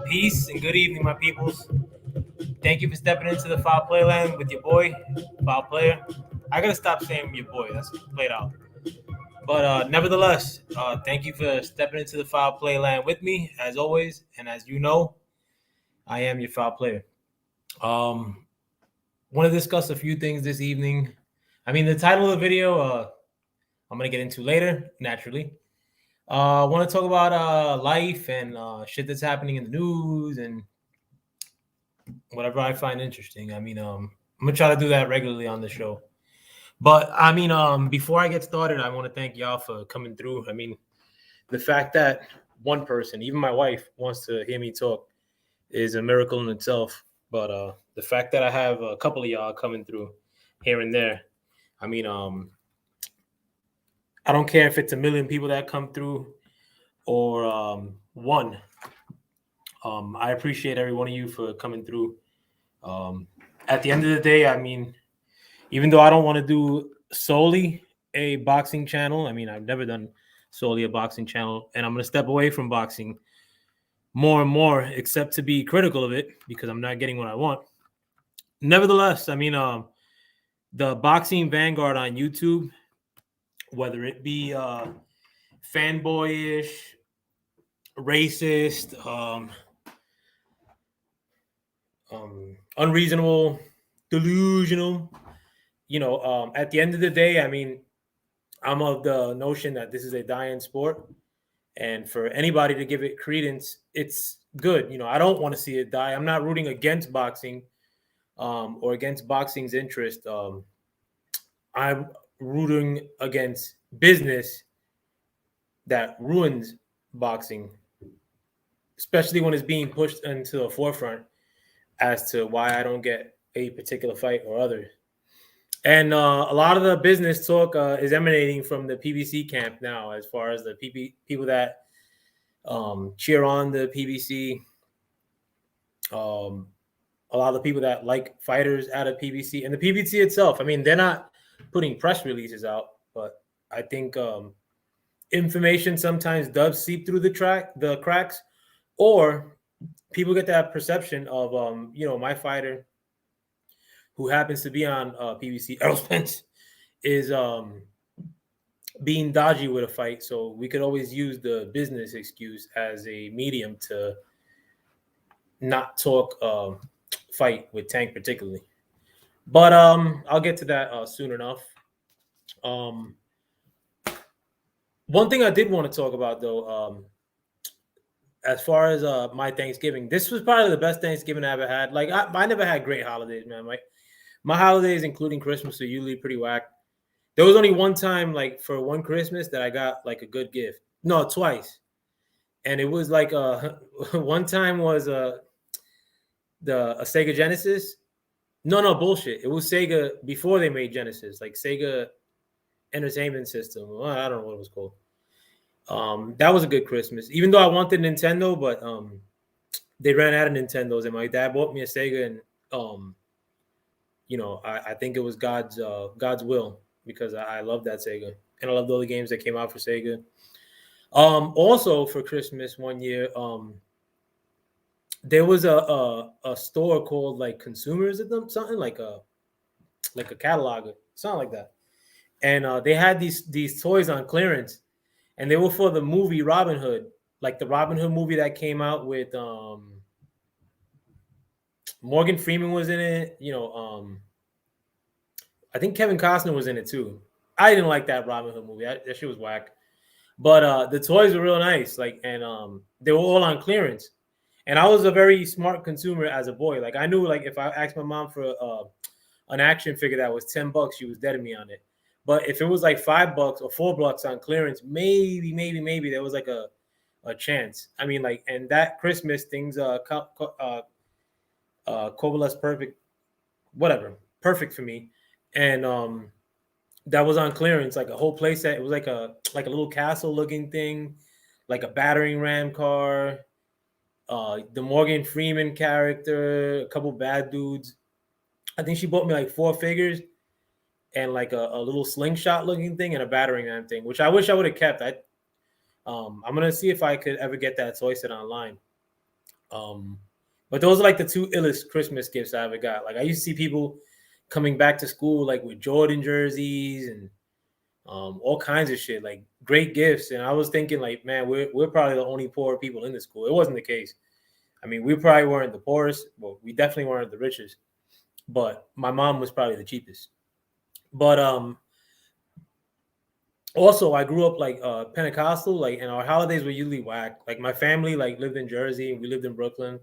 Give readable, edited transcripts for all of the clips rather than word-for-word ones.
Peace and good evening, my peoples. Thank you for stepping into the Foul Play Land with your boy, Foul Player. I gotta stop saying your boy. That's played out. But nevertheless, thank you for stepping into the Foul Play Land with me, as always. And as you know, I am your Foul Player. Want to discuss a few things this evening. I mean, the title of the video, I'm gonna get into later, naturally. I want to talk about life and shit that's happening in the news and whatever I find interesting. I mean, I'm gonna try to do that regularly on the show. But I mean, before I get started, I want to thank y'all for coming through. I mean, the fact that one person, even my wife, wants to hear me talk is a miracle in itself. But the fact that I have a couple of y'all coming through here and there, I mean, I don't care if it's a million people that come through or one. I appreciate every one of you for coming through. At the end of the day, I mean, even though I don't want to do solely a boxing channel, I mean, I've never done solely a boxing channel, and I'm going to step away from boxing more and more, except to be critical of it because I'm not getting what I want. Nevertheless, I mean, the Boxing Vanguard on YouTube, whether it be fanboyish, racist, unreasonable, delusional, at the end of the day, I mean, I'm of the notion that this is a dying sport. And for anybody to give it credence, it's good. I don't want to see it die. I'm not rooting against boxing or against boxing's interest. I'm rooting against business that ruins boxing, especially when it's being pushed into the forefront as to why I don't get a particular fight or others. And a lot of the business talk is emanating from the PBC camp now, as far as the people that cheer on the PBC. A lot of the people that like fighters out of PBC and the PBC itself. I mean, they're not putting press releases out, but I think information sometimes does seep through the cracks, or people get that perception of my fighter, who happens to be on PBC, Errol Spence, is being dodgy with a fight. So we could always use the business excuse as a medium to not talk fight with Tank particularly. But I'll get to that soon enough. One thing I did want to talk about, though, as far as my Thanksgiving, this was probably the best Thanksgiving I ever had. Like I never had great holidays, man. Like my holidays, including Christmas, are usually pretty whack. There was only one time, like for one Christmas, that I got like a good gift. No, twice, and it was like one time was the a Sega Genesis. No, bullshit. It was Sega before they made Genesis, like Sega Entertainment System. Well, I don't know what it was called. That was a good Christmas, even though I wanted Nintendo, but they ran out of Nintendos, and my dad bought me a Sega, and I think it was God's will because I love that Sega, and I loved all the games that came out for Sega. Also for Christmas one year, there was a store called like Consumers of them, something like a catalog, something like that, and they had these toys on clearance, and they were for the movie Robin Hood, like the Robin Hood movie that came out with Morgan Freeman was in it. I think Kevin Costner was in it too. I didn't like that Robin Hood movie. That shit was whack. But the toys were real nice, like, and they were all on clearance. And I was a very smart consumer as a boy. Like I knew, like if I asked my mom for an action figure that was $10, she was dead to me on it. But if it was like $5 or $4 on clearance, maybe there was like a chance. I mean, like, and that Christmas things Kovala's perfect, whatever, perfect for me. And that was on clearance, like a whole playset. It was like a little castle looking thing, like a battering ram car, the Morgan Freeman character, a couple bad dudes. I think she bought me like 4 figures and like a little slingshot looking thing and a battering ram thing, which I wish I would have kept. I'm gonna see if I could ever get that toy set online. But those are like the 2 illest Christmas gifts I ever got. Like I used to see people coming back to school like with Jordan jerseys and all kinds of shit, like great gifts. And I was thinking, like, man, we're probably the only poor people in the school. It wasn't the case. I mean, we probably weren't the poorest. Well, we definitely weren't the richest. But my mom was probably the cheapest. But also I grew up like Pentecostal, like, and our holidays were usually whack. Like my family like lived in Jersey and we lived in Brooklyn.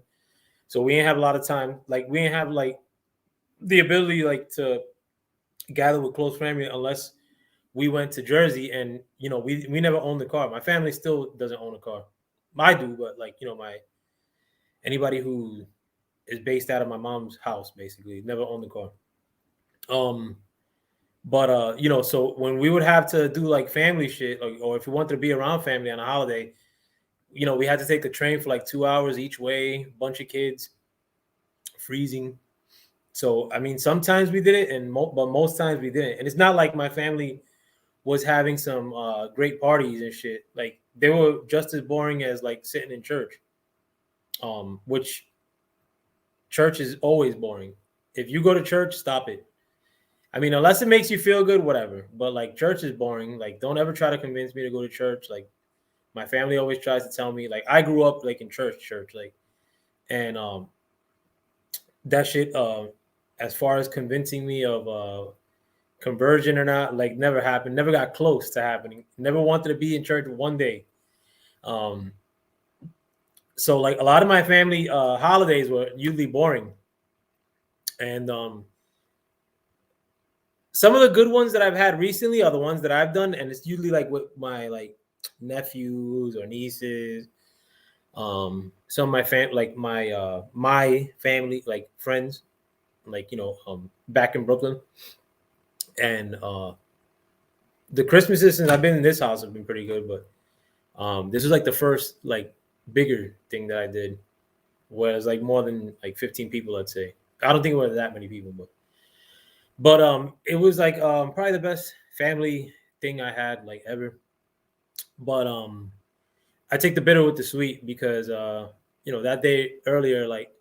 So we didn't have a lot of time. Like we didn't have like the ability like to gather with close family unless we went to Jersey, and we never owned the car. My family still doesn't own a car. I do, but like anybody who is based out of my mom's house basically never owned the car. But so when we would have to do like family shit, like, or if we wanted to be around family on a holiday, we had to take the train for like 2 hours each way, bunch of kids, freezing. So I mean, sometimes we did it, but most times we didn't. And it's not like my family was having some great parties and shit. Like they were just as boring as like sitting in church. Which church is always boring. If you go to church, stop it. I mean, unless it makes you feel good, whatever. But like church is boring. Like don't ever try to convince me to go to church. Like my family always tries to tell me, like I grew up like in church, like, and that shit. As far as convincing me of conversion or not, like never happened. Never got close to happening. Never wanted to be in church one day. So like a lot of my family holidays were usually boring, and some of the good ones that I've had recently are the ones that I've done, and it's usually like with my like nephews or nieces. Some of my like my family, like friends, like back in Brooklyn, and the Christmases since I've been in this house have been pretty good. But this is like the first like bigger thing that I did, where it's like more than like 15 people. I'd say I don't think it was that many people, but it was like probably the best family thing I had like ever. But I take the bitter with the sweet because that day earlier, like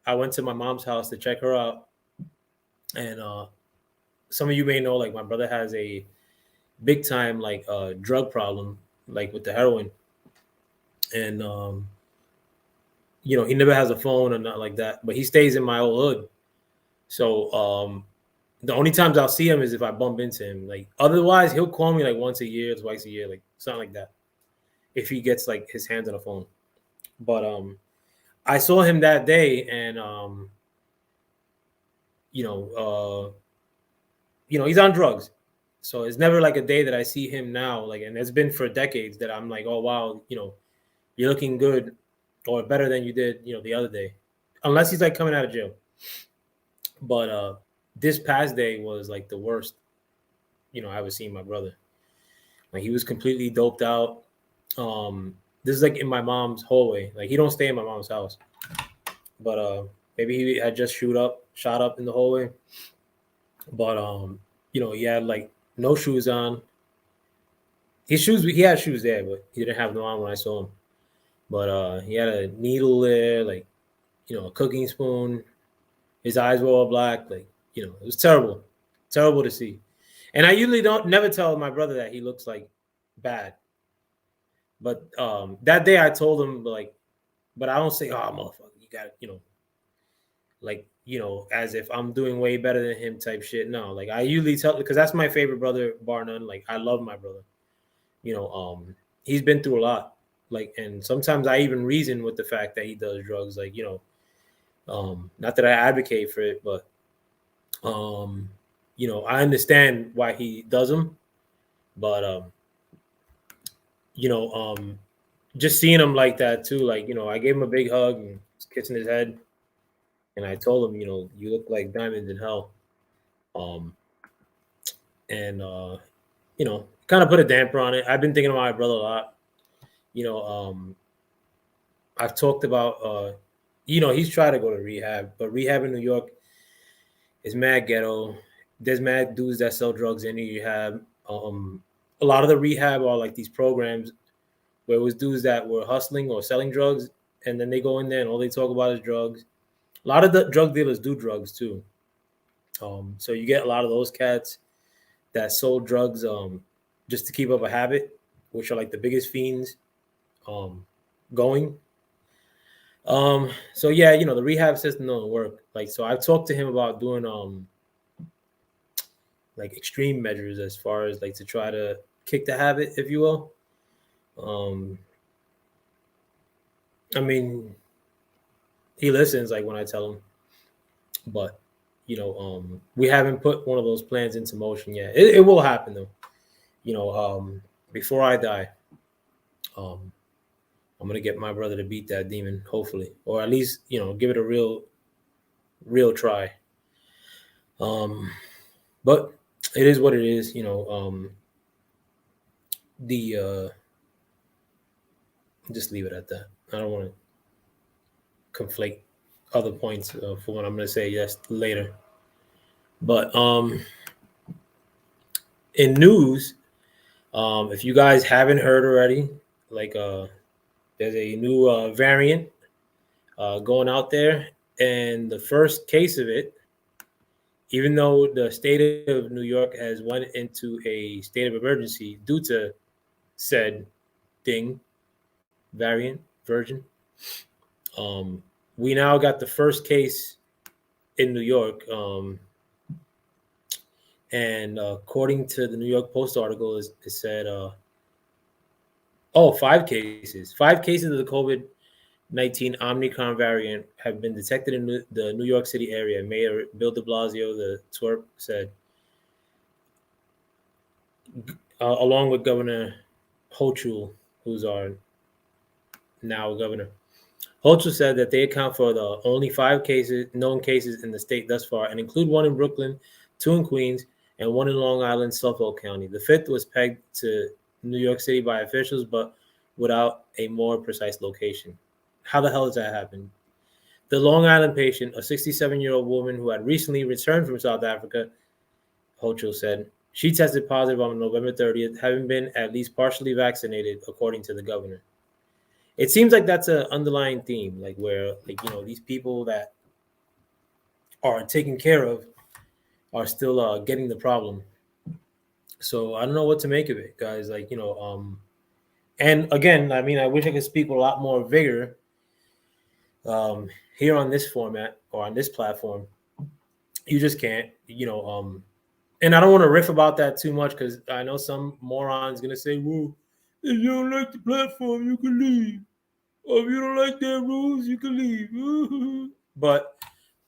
I went to my mom's house to check her out, and some of you may know, like my brother has a big time like drug problem, like with the heroin, and he never has a phone or not like that, but he stays in my old hood. So the only times I'll see him is if I bump into him. Like otherwise, he'll call me like once a year, twice a year, like something like that. If he gets like his hands on a phone. But I saw him that day, and you know, he's on drugs. So it's never like a day that I see him now, like, and it's been for decades that I'm like, oh wow, you're looking good or better than you did, the other day, unless he's like coming out of jail. But this past day was like the worst, I was seeing my brother. Like he was completely doped out. This is like in my mom's hallway. Like he don't stay in my mom's house, but maybe he had just shot up in the hallway. But he had like no shoes on. He had shoes there, but he didn't have them on when I saw him. But he had a needle there, like a cooking spoon. His eyes were all black. Like it was terrible to see. And I usually never tell my brother that he looks like bad. But that day I told him, like, but I don't say, oh motherfucker, you got like as if I'm doing way better than him type shit. No, like I usually tell, because that's my favorite brother bar none. Like I love my brother. He's been through a lot. Like, and sometimes I even reason with the fact that he does drugs. Like not that I advocate for it, but I understand why he does them. But just seeing him like that too, like I gave him a big hug and kissing his head, and I told him, you look like diamonds in hell. And kind of put a damper on it. I've been thinking about my brother a lot. I've talked about he's tried to go to rehab, but rehab in New York is mad ghetto. There's mad dudes that sell drugs in rehab. A lot of the rehab are like these programs where it was dudes that were hustling or selling drugs, and then they go in there and all they talk about is drugs. A lot of the drug dealers do drugs too. So you get a lot of those cats that sold drugs just to keep up a habit, which are like the biggest fiends going. So yeah, the rehab system don't work. Like, so I've talked to him about doing like extreme measures as far as like to try to kick the habit, if you will. I mean, he listens like when I tell him, but we haven't put one of those plans into motion yet. It will happen though. Before I die, I'm gonna get my brother to beat that demon, hopefully, or at least give it a real try. But it is what it is. Just leave it at that. I don't want to conflate other points for what I'm going to say later. But in news, if you guys haven't heard already, like there's a new variant going out there, and the first case of it, even though the state of New York has went into a state of emergency due to said version, we now got the first case in New York. And according to the New York Post article, it said, 5 cases. 5 cases of the COVID-19 Omicron variant have been detected in the New York City area. Mayor Bill de Blasio, the twerp, said, along with Governor Hochul, who's our now governor. Hochul said that they account for the only 5 known cases in the state thus far, and include 1 in Brooklyn, 2 in Queens, and 1 in Long Island, Suffolk County. The 5th was pegged to New York City by officials, but without a more precise location. How the hell does that happen? The Long Island patient, a 67-year-old woman who had recently returned from South Africa, Hochul said, she tested positive on November 30th, having been at least partially vaccinated, according to the governor. It seems like that's an underlying theme, like where, like, these people that are taken care of are still getting the problem. So I don't know what to make of it, guys. Like, and again, I mean, I wish I could speak with a lot more vigor here on this format or on this platform. You just can't, and I don't want to riff about that too much because I know some moron's going to say, well, if you don't like the platform, you can leave. Oh, if you don't like their rules, you can leave. But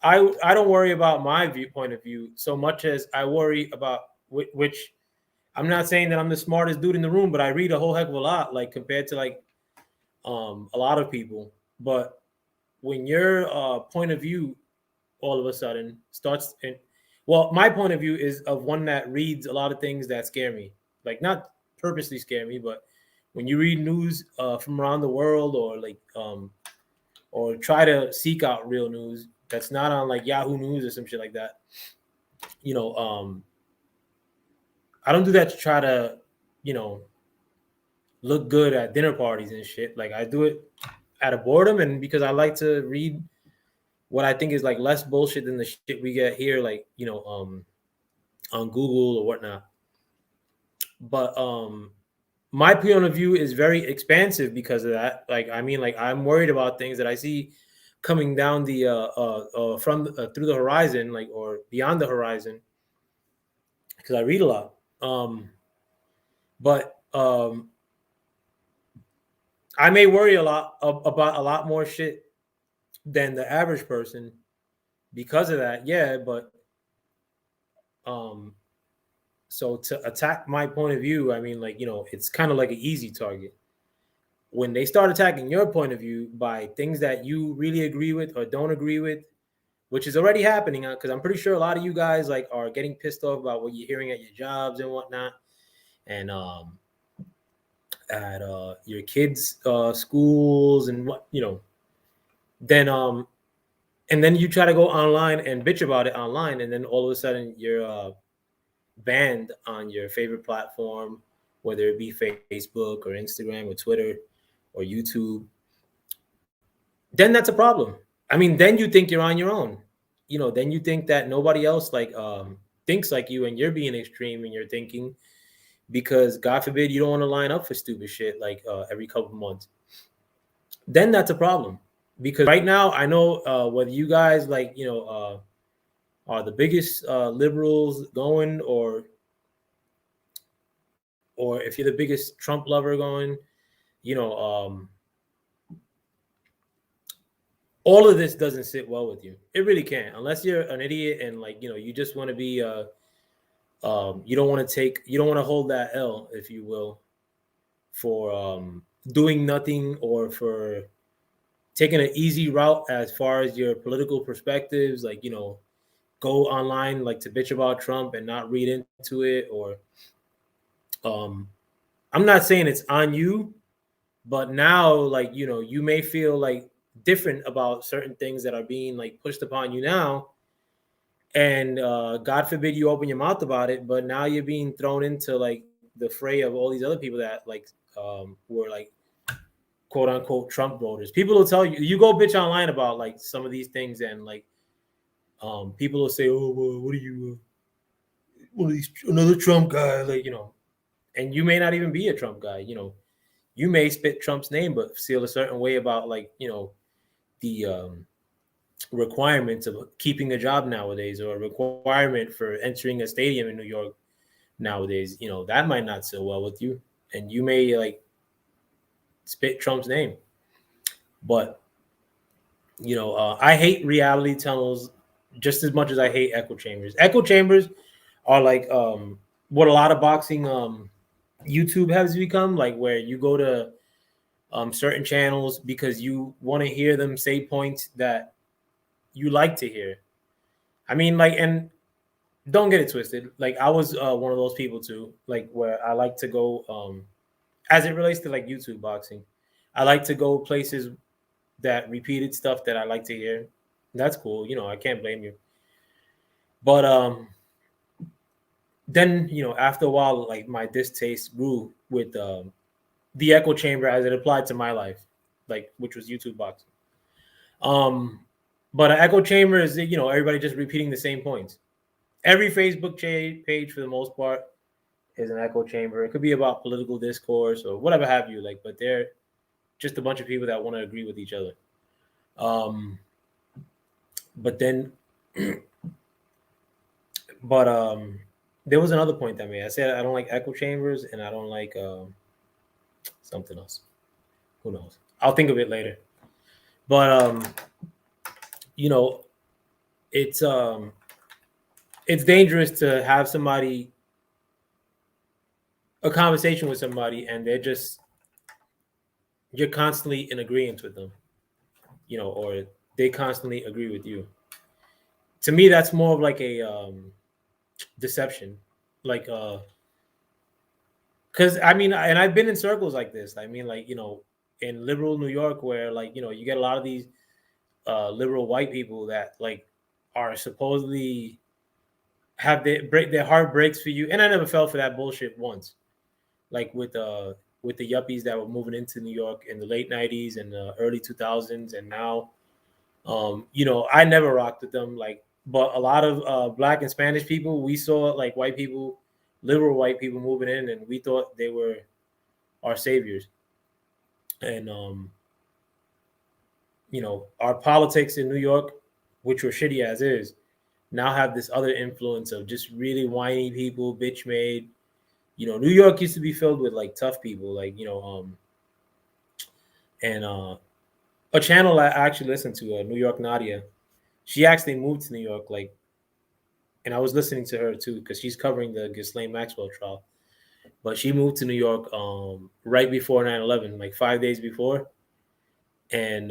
I don't worry about my viewpoint of view so much as I worry about which I'm not saying that I'm the smartest dude in the room, but I read a whole heck of a lot, like compared to like a lot of people. But when your point of view all of a sudden starts and well, my point of view is of one that reads a lot of things that scare me, like not purposely scare me, but when you read news from around the world or like or try to seek out real news that's not on like Yahoo News or some shit like that. You know, I don't do that to try to, you know, look good at dinner parties and shit. Like I do it out of boredom and because I like to read what I think is like less bullshit than the shit we get here, like on Google or whatnot. But my point of view is very expansive because of that. Like I mean, like I'm worried about things that I see coming down the from through the horizon, like or beyond the horizon, because I read a lot. But I may worry a lot about a lot more shit than the average person because of that. Yeah, but um, so to attack my point of view, I mean, like it's kind of like an easy target. When they start attacking your point of view by things that you really agree with or don't agree with, which is already happening, because I'm pretty sure a lot of you guys like are getting pissed off about what you're hearing at your jobs and whatnot, and at your kids' schools and what then and then you try to go online and bitch about it online, and then all of a sudden you're banned on your favorite platform, whether it be Facebook or Instagram or Twitter or YouTube. Then that's a problem. I mean, then you think you're on your own. Then you think that nobody else like thinks like you, and you're being extreme in your thinking because God forbid you don't want to line up for stupid shit like every couple of months. Then that's a problem because right now I know whether you guys like are the biggest liberals going or if you're the biggest Trump lover going, you know, all of this doesn't sit well with you. It really can't, unless you're an idiot and like you just want to be you don't want to you don't want to hold that L, if you will, for doing nothing or for taking an easy route as far as your political perspectives, like go online like to bitch about Trump and not read into it, or um I'm not saying it's on you, but now like you may feel like different about certain things that are being like pushed upon you now, and God forbid you open your mouth about it, but now you're being thrown into like the fray of all these other people that like were like quote unquote Trump voters. People will tell you go bitch online about like some of these things, and like people will say, oh well, what are you what are these another Trump guy, like and you may not even be a Trump guy. You may spit Trump's name but feel a certain way about like the requirements of keeping a job nowadays, or a requirement for entering a stadium in New York nowadays. That might not sit well with you, and you may like spit Trump's name. But I hate reality tunnels just as much as I hate echo chambers. Echo chambers are like what a lot of boxing YouTube has become, like where you go to certain channels because you want to hear them say points that you like to hear. I mean, like, and don't get it twisted. Like, I was one of those people too, like where I like to go as it relates to like YouTube boxing. I like to go places that repeated stuff that I like to hear. That's cool. I can't blame you. But then after a while, like my distaste grew with the echo chamber as it applied to my life, like which was YouTube boxing. Um, but an echo chamber is everybody just repeating the same points. Every Facebook page for the most part is an echo chamber. It could be about political discourse or whatever have you, like, but they're just a bunch of people that want to agree with each other. But then, but there was another point that I made. I said I don't like echo chambers and I don't like something else. Who knows? I'll think of it later. But you know, it's dangerous to have a conversation with somebody and you're constantly in agreement with them, or they constantly agree with you. To me, that's more of like a deception. Like because I mean, and I've been in circles like this. I mean, like, in liberal New York, where, like, you get a lot of these liberal white people that, like, are supposedly have their heart breaks for you. And I never fell for that bullshit once. Like with the yuppies that were moving into New York in the late '90s and the early 2000s, and now, I never rocked with them. Like, but a lot of Black and Spanish people, we saw, like, white people, liberal white people moving in, and we thought they were our saviors. And our politics in New York, which were shitty as is, now have this other influence of just really whiny people, bitch made. New York used to be filled with, like, tough people, like, and a channel I actually listened to, New York Nadia. She actually moved to New York, like, and I was listening to her too because she's covering the Ghislaine Maxwell trial. But she moved to New York right before 9/11, like 5 days before, and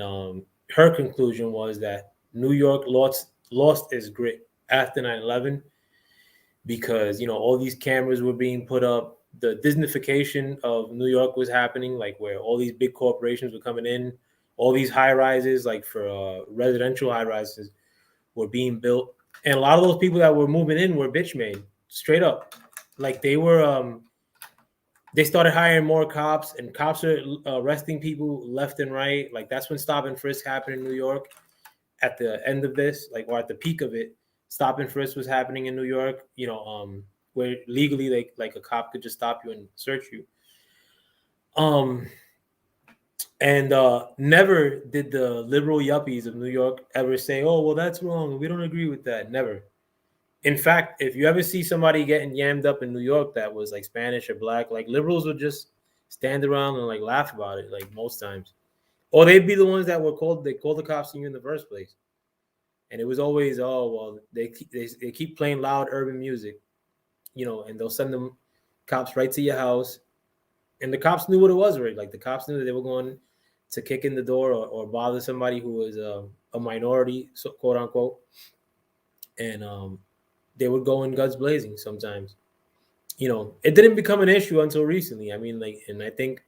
her conclusion was that New York lost its grit after 9/11 because all these cameras were being put up. The Disneyfication of New York was happening, like, where all these big corporations were coming in, all these high rises, like for residential high rises, were being built, and a lot of those people that were moving in were bitch made, straight up. Like, they started hiring more cops, and cops are arresting people left and right. Like, that's when stop and frisk happened in New York. At the end of this, like, or at the peak of it, stop and frisk was happening in New York. Where legally, like a cop could just stop you and search you. And never did the liberal yuppies of New York ever say, "Oh, well, that's wrong. We don't agree with that." Never. In fact, if you ever see somebody getting yammed up in New York that was, like, Spanish or Black, like, liberals would just stand around and, like, laugh about it, like, most times. Or they'd be the ones that they called the cops on you in the first place. And it was always, "Oh, well, they keep playing loud urban music, and they'll send them cops right to your house." And the cops knew what it was already. Like, the cops knew that they were going to kick in the door or bother somebody who was a minority, so, quote unquote. And they would go in guns blazing sometimes. It didn't become an issue until recently. I mean, like, and I think,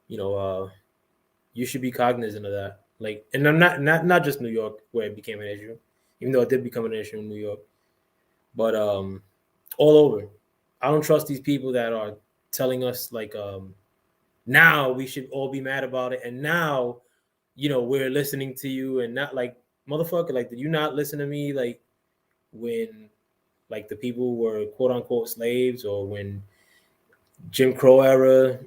you should be cognizant of that. Like, and I'm not just New York where it became an issue, even though it did become an issue in New York, but all over. I don't trust these people that are telling us, like, now we should all be mad about it, and now, we're listening to you, and not, like, motherfucker, like, did you not listen to me, like, when, like, the people were, quote unquote, slaves, or when Jim Crow era,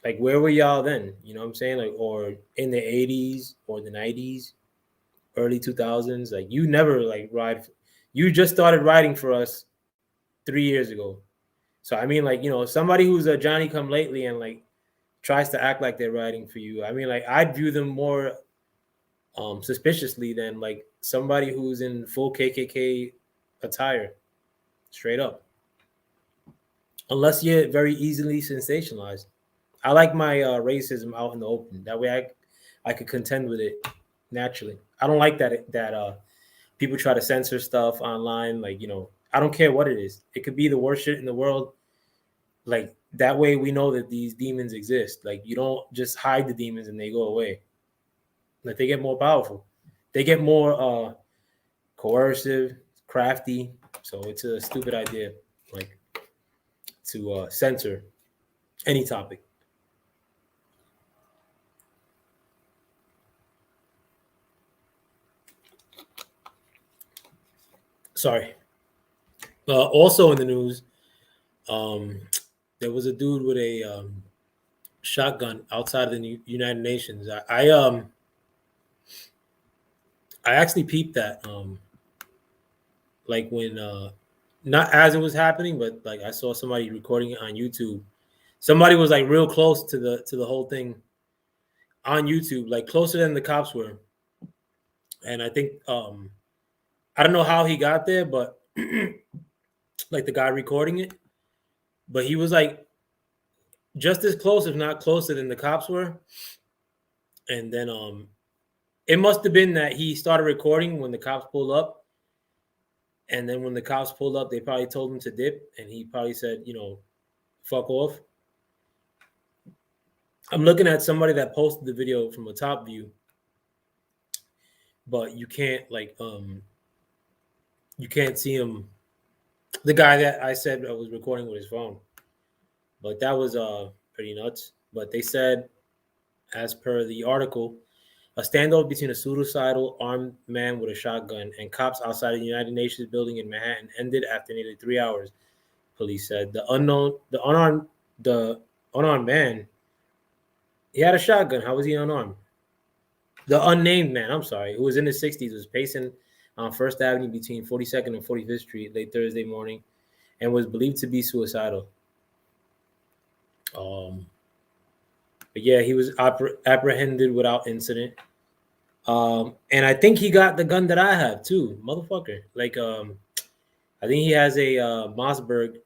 like, where were y'all then? You know what I'm saying? Like, or in the 80s or the 90s, early 2000s, like, you never, like, you just started writing for us 3 years ago. So, I mean, like, somebody who's a Johnny come lately and, like, tries to act like they're writing for you, I mean, like, I'd view them more suspiciously than, like, somebody who's in full KKK attire, straight up. Unless you're very easily sensationalized. I like my racism out in the open. That way I could contend with it naturally. I don't like that people try to censor stuff online. Like, I don't care what it is. It could be the worst shit in the world. Like, that way we know that these demons exist. Like, you don't just hide the demons and they go away. Like, they get more powerful. They get more coercive, crafty. So it's a stupid idea, like, to censor any topic. Sorry. Also in the news, there was a dude with a shotgun outside of the United Nations. I actually peeped that, like, when not as it was happening, but, like, I saw somebody recording it on YouTube. Somebody was, like, real close to the whole thing. on YouTube, like closer than the cops were. And I think I don't know how he got there, but like the guy recording it, but he was like just as close, if not closer than the cops were. And then it must have been that he started recording when the cops pulled up. And then when the cops pulled up, they probably told him to dip, and he probably said, fuck off. I'm looking at somebody that posted the video from a top view, but you can't you can't see him. The guy that I said was recording with his phone, but that was pretty nuts. But they said, as per the article, a standoff between a suicidal armed man with a shotgun and cops outside the United Nations building in Manhattan ended after nearly 3 hours. Police said the unarmed man, he had a shotgun. How was he unarmed? The unnamed man, I'm sorry, who was in his 60s, was pacing on First Avenue between 42nd and 45th Street late Thursday morning and was believed to be suicidal. But yeah, he was apprehended without incident. And I think he got the gun that I have too, motherfucker. Like, I think he has a Mossberg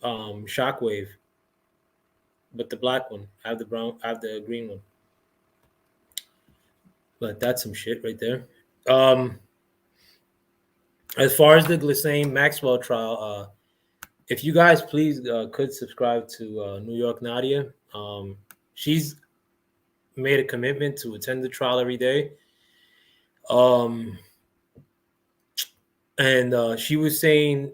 Shockwave, but the black one. I have the green one. But that's some shit right there. As far as the Ghislaine Maxwell trial, if you guys please could subscribe to New York Nadia. She's made a commitment to attend the trial every day. And she was saying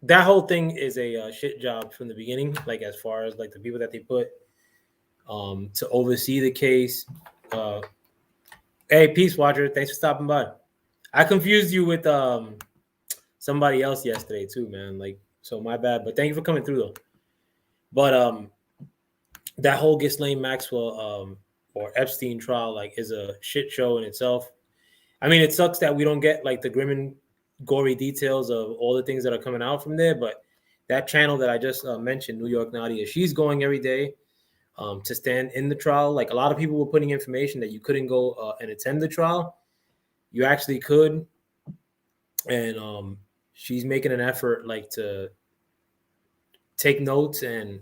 that whole thing is a shit job from the beginning, like as far as like the people that they put to oversee the case. Hey, Peace Watcher, thanks for stopping by. I confused you with somebody else yesterday too, man. Like, so my bad, but thank you for coming through though. But that whole Ghislaine Maxwell or Epstein trial like is a shit show in itself. I mean, it sucks that we don't get like the grim and gory details of all the things that are coming out from there. But that channel that I just mentioned, New York Nadia, she's going every day to stand in the trial. Like a lot of people were putting information that you couldn't go and attend the trial. You actually could. And she's making an effort like to take notes. And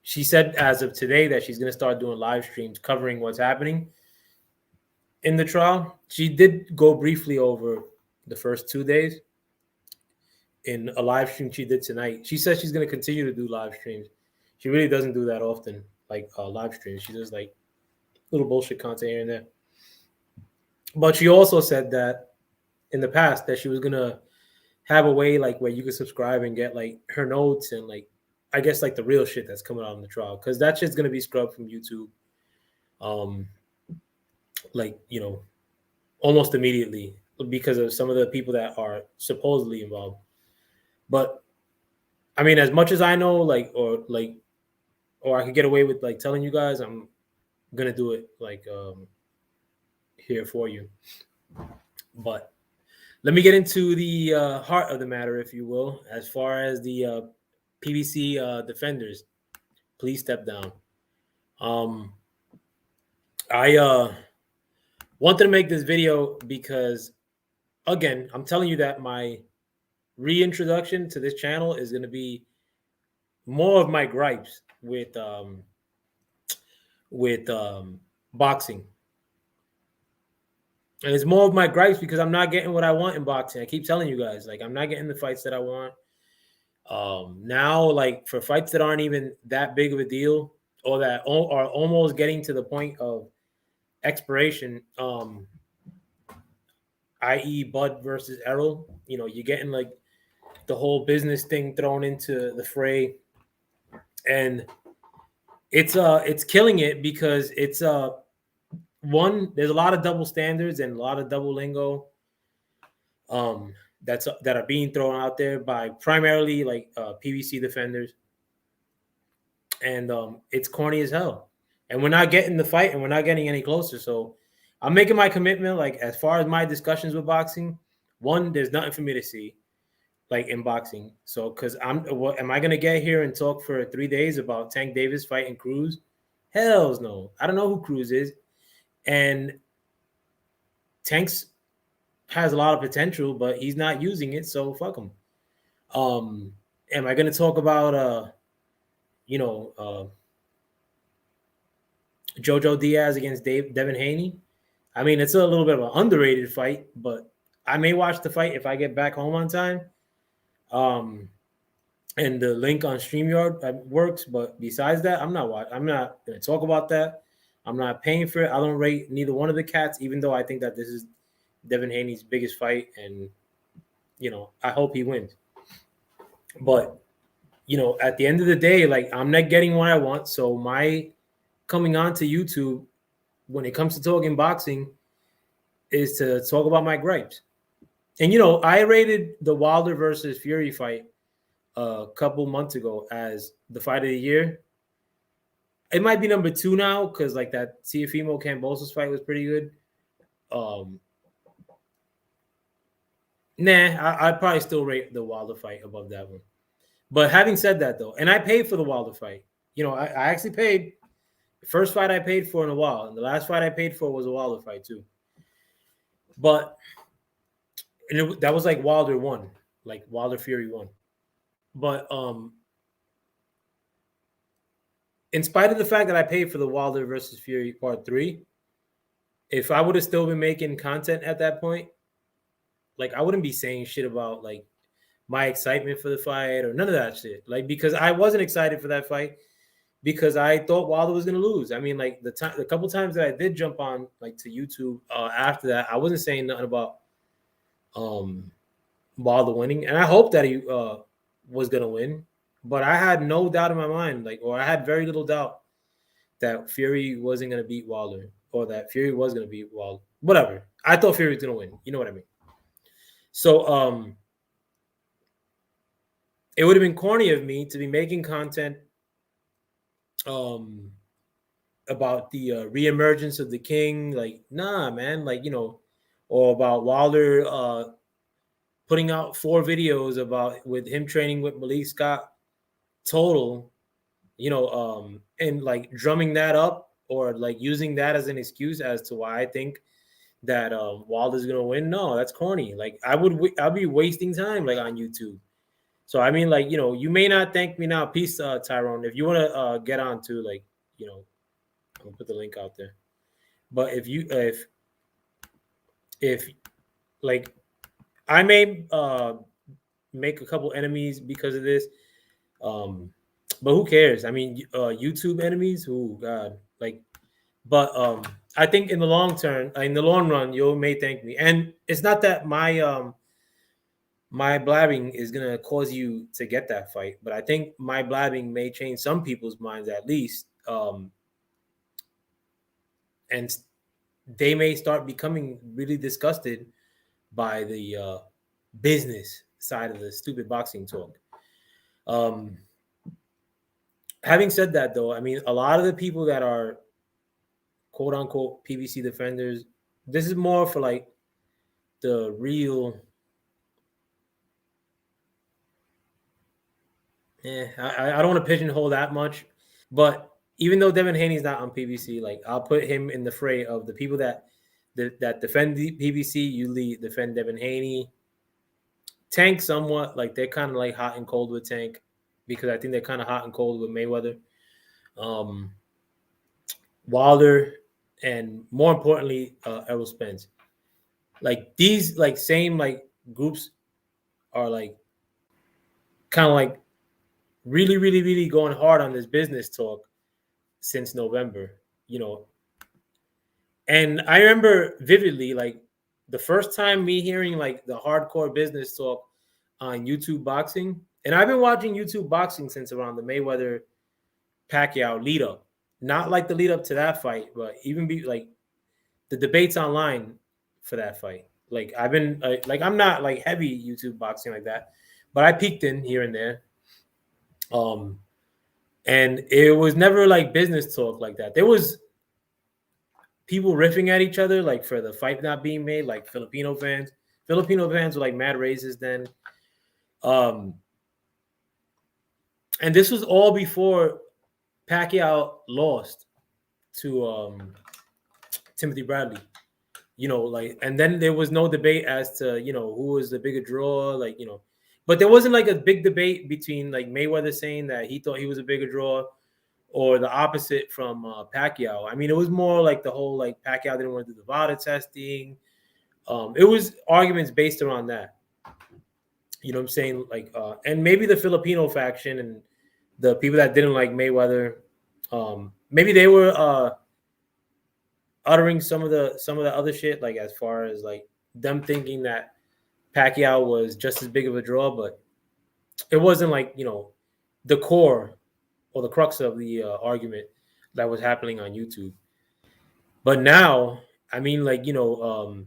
she said as of today that she's going to start doing live streams covering what's happening in the trial. She did go briefly over the first 2 days in a live stream she did tonight. She says she's going to continue to do live streams. She really doesn't do that often, like live streams. She does like little bullshit content here and there. But she also said that in the past that she was going to have a way like where you could subscribe and get like her notes and like, I guess like the real shit that's coming out in the trial. Because that shit's going to be scrubbed from YouTube. Like, almost immediately because of some of the people that are supposedly involved. But I mean, as much as I know, or I could get away with like telling you guys, I'm gonna do it like here for you. But let me get into the heart of the matter, if you will, as far as the PBC defenders. Please step down. I wanted to make this video because, again, I'm telling you that my reintroduction to this channel is going to be more of my gripes with boxing. And it's more of my gripes because I'm not getting what I want in boxing. I keep telling you guys, like, I'm not getting the fights that I want. Now, like, for fights that aren't even that big of a deal or that are almost getting to the point of expiration, i.e. Bud versus Errol, you're getting like the whole business thing thrown into the fray. And it's killing it because it's one, there's a lot of double standards and a lot of double lingo that are being thrown out there by primarily like PBC defenders. And it's corny as hell. And we're not getting the fight and we're not getting any closer. So I'm making my commitment, like as far as my discussions with boxing, one, there's nothing for me to see like in boxing. So because am I gonna get here and talk for 3 days about Tank Davis fighting Cruz Hells no. I don't know who Cruz is. And Tanks has a lot of potential, but he's not using it, so fuck him. Am I gonna talk about you know, Jojo Diaz against Devin Haney? I mean, it's a little bit of an underrated fight, but I may watch the fight if I get back home on time. And the link on StreamYard works, but besides that, I'm not going to talk about that. I'm not paying for it. I don't rate neither one of the cats, even though I think that this is Devin Haney's biggest fight, and I hope he wins. But at the end of the day, like, I'm not getting what I want, so my coming on to YouTube when it comes to talking boxing is to talk about my gripes. And I rated the Wilder versus Fury fight a couple months ago as the fight of the year. It might be number 2 now because like that Teofimo Kambosos fight was pretty good. I'd probably still rate the Wilder fight above that one. But having said that, though, and I paid for the Wilder fight. I actually paid. The first fight I paid for in a while, and the last fight I paid for was a Wilder fight too. But that was like Wilder won, like Wilder Fury won. But in spite of the fact that I paid for the Wilder versus Fury Part 3, if I would have still been making content at that point, like, I wouldn't be saying shit about like my excitement for the fight or none of that shit. Like, because I wasn't excited for that fight because I thought Wilder was going to lose. I mean, like the couple times that I did jump on like to YouTube after that, I wasn't saying nothing about Wilder winning, and I hope that he was going to win. But I had no doubt in my mind, or I had very little doubt that Fury wasn't going to beat Wilder, or that Fury was going to beat Wilder. Whatever. I thought Fury was going to win. You know what I mean? So it would have been corny of me to be making content about the reemergence of the king. Like, nah, man. Like, or about Wilder putting out 4 videos with him training with Malik Scott total, and like drumming that up or like using that as an excuse as to why I think that Wilder's gonna win. No, that's corny. Like, I'll be wasting time like on YouTube. So I mean, like, you may not thank me now. Peace, Tyrone. If you want to get on to like, I'm gonna put the link out there. But if like, I may make a couple enemies because of this. But who cares? I mean, YouTube enemies. Oh God, like, but I think in the long run, you may thank me. And it's not that my blabbing is gonna cause you to get that fight, but I think my blabbing may change some people's minds at least, and they may start becoming really disgusted by the business side of the stupid boxing talk. Having said that, though, I mean, a lot of the people that are quote unquote PBC defenders, this is more for like the real. I don't want to pigeonhole that much, but even though Devin Haney's not on PBC, like, I'll put him in the fray of the people that defend the PBC. Usually defend Devin Haney. Tank somewhat, like, they're kind of like hot and cold with Tank because I think they're kind of hot and cold with Mayweather. Wilder, and more importantly, Errol Spence. Like, these like same like groups are like kind of like really, really, really going hard on this business talk since November, And I remember vividly, like, the first time me hearing like the hardcore business talk on YouTube boxing, and I've been watching YouTube boxing since around the Mayweather Pacquiao lead up, not like the lead up to that fight, but even be like the debates online for that fight. Like, I've been like I'm not like heavy YouTube boxing like that, but I peeked in here and there. And it was never like business talk like that. There was people riffing at each other, like, for the fight not being made, like Filipino fans. Filipino fans were like mad racist then. And this was all before Pacquiao lost to Timothy Bradley. You know, like, and then there was no debate as to, you know, who was the bigger draw, like, you know, but there wasn't like a big debate between like Mayweather saying that he thought he was a bigger draw or the opposite from Pacquiao. I mean, it was more like the whole like Pacquiao didn't want to do the VADA testing. It was arguments based around that. You know what I'm saying? Like, and maybe the Filipino faction and the people that didn't like Mayweather, maybe they were uttering some of the other shit, like as far as like them thinking that Pacquiao was just as big of a draw, but it wasn't like, you know, the core or the crux of the argument that was happening on YouTube. But now, I mean, like, you know,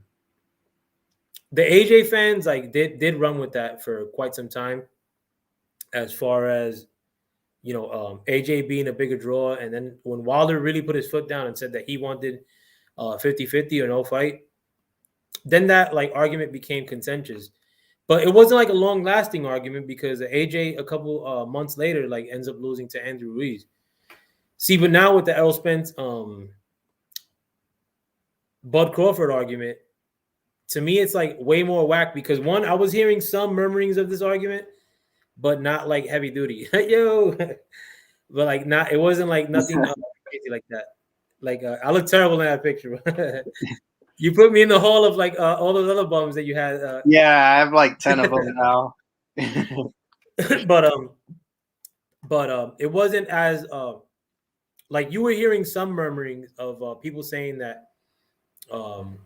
the AJ fans like did run with that for quite some time, as far as, you know, AJ being a bigger draw. And then when Wilder really put his foot down and said that he wanted 50-50 or no fight, then that like argument became contentious. But it wasn't like a long lasting argument because AJ a couple months later like ends up losing to Andrew Ruiz. See, but now with the Errol Spence Bud Crawford argument, to me it's like way more whack because one, I was hearing some murmurings of this argument, but not like heavy duty. Yo, but like not, it wasn't like nothing crazy like that. Like I look terrible in that picture. You put me in the hall of like all those other bums that you had. Yeah, I have like 10 of them now. but it wasn't as like you were hearing some murmurings of people saying that Errol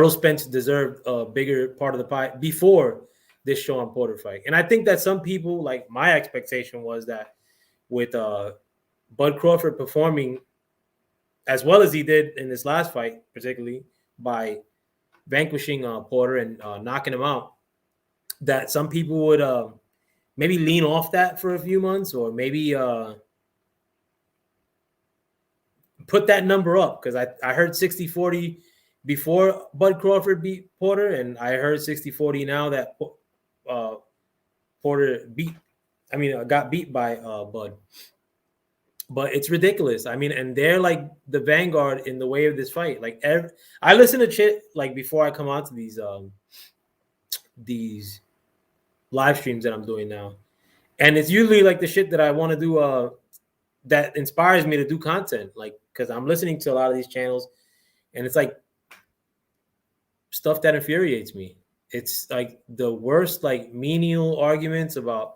Spence deserved a bigger part of the pie before this Sean Porter fight. And I think that some people, like my expectation was that with Bud Crawford performing as well as he did in this last fight, particularly by vanquishing Porter and knocking him out, that some people would maybe lean off that for a few months or maybe put that number up. Because I heard 60-40 before Bud Crawford beat Porter, and I heard 60-40 now that Porter got beat by Bud. But it's ridiculous. I mean, and they're like the vanguard in the way of this fight. Like I listen to shit like before I come on to these live streams that I'm doing now. And it's usually like the shit that I want to do that inspires me to do content. Like, because I'm listening to a lot of these channels and it's like stuff that infuriates me. It's like the worst, like menial arguments about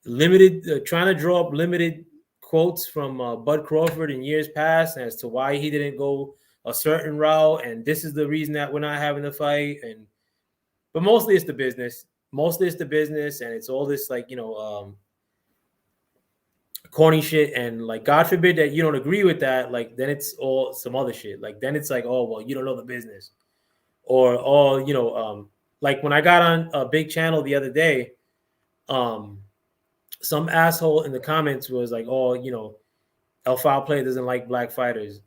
limited, trying to draw up limited quotes from Bud Crawford in years past as to why he didn't go a certain route, and this is the reason that we're not having the fight. But mostly it's the business. And it's all this like, you know, corny shit. And like, God forbid that you don't agree with that. Like, then it's all some other shit. Like, then it's like, oh well, you don't know the business, or you know, like when I got on a big channel the other day, some asshole in the comments was like, oh, you know, El Foul Play doesn't like black fighters,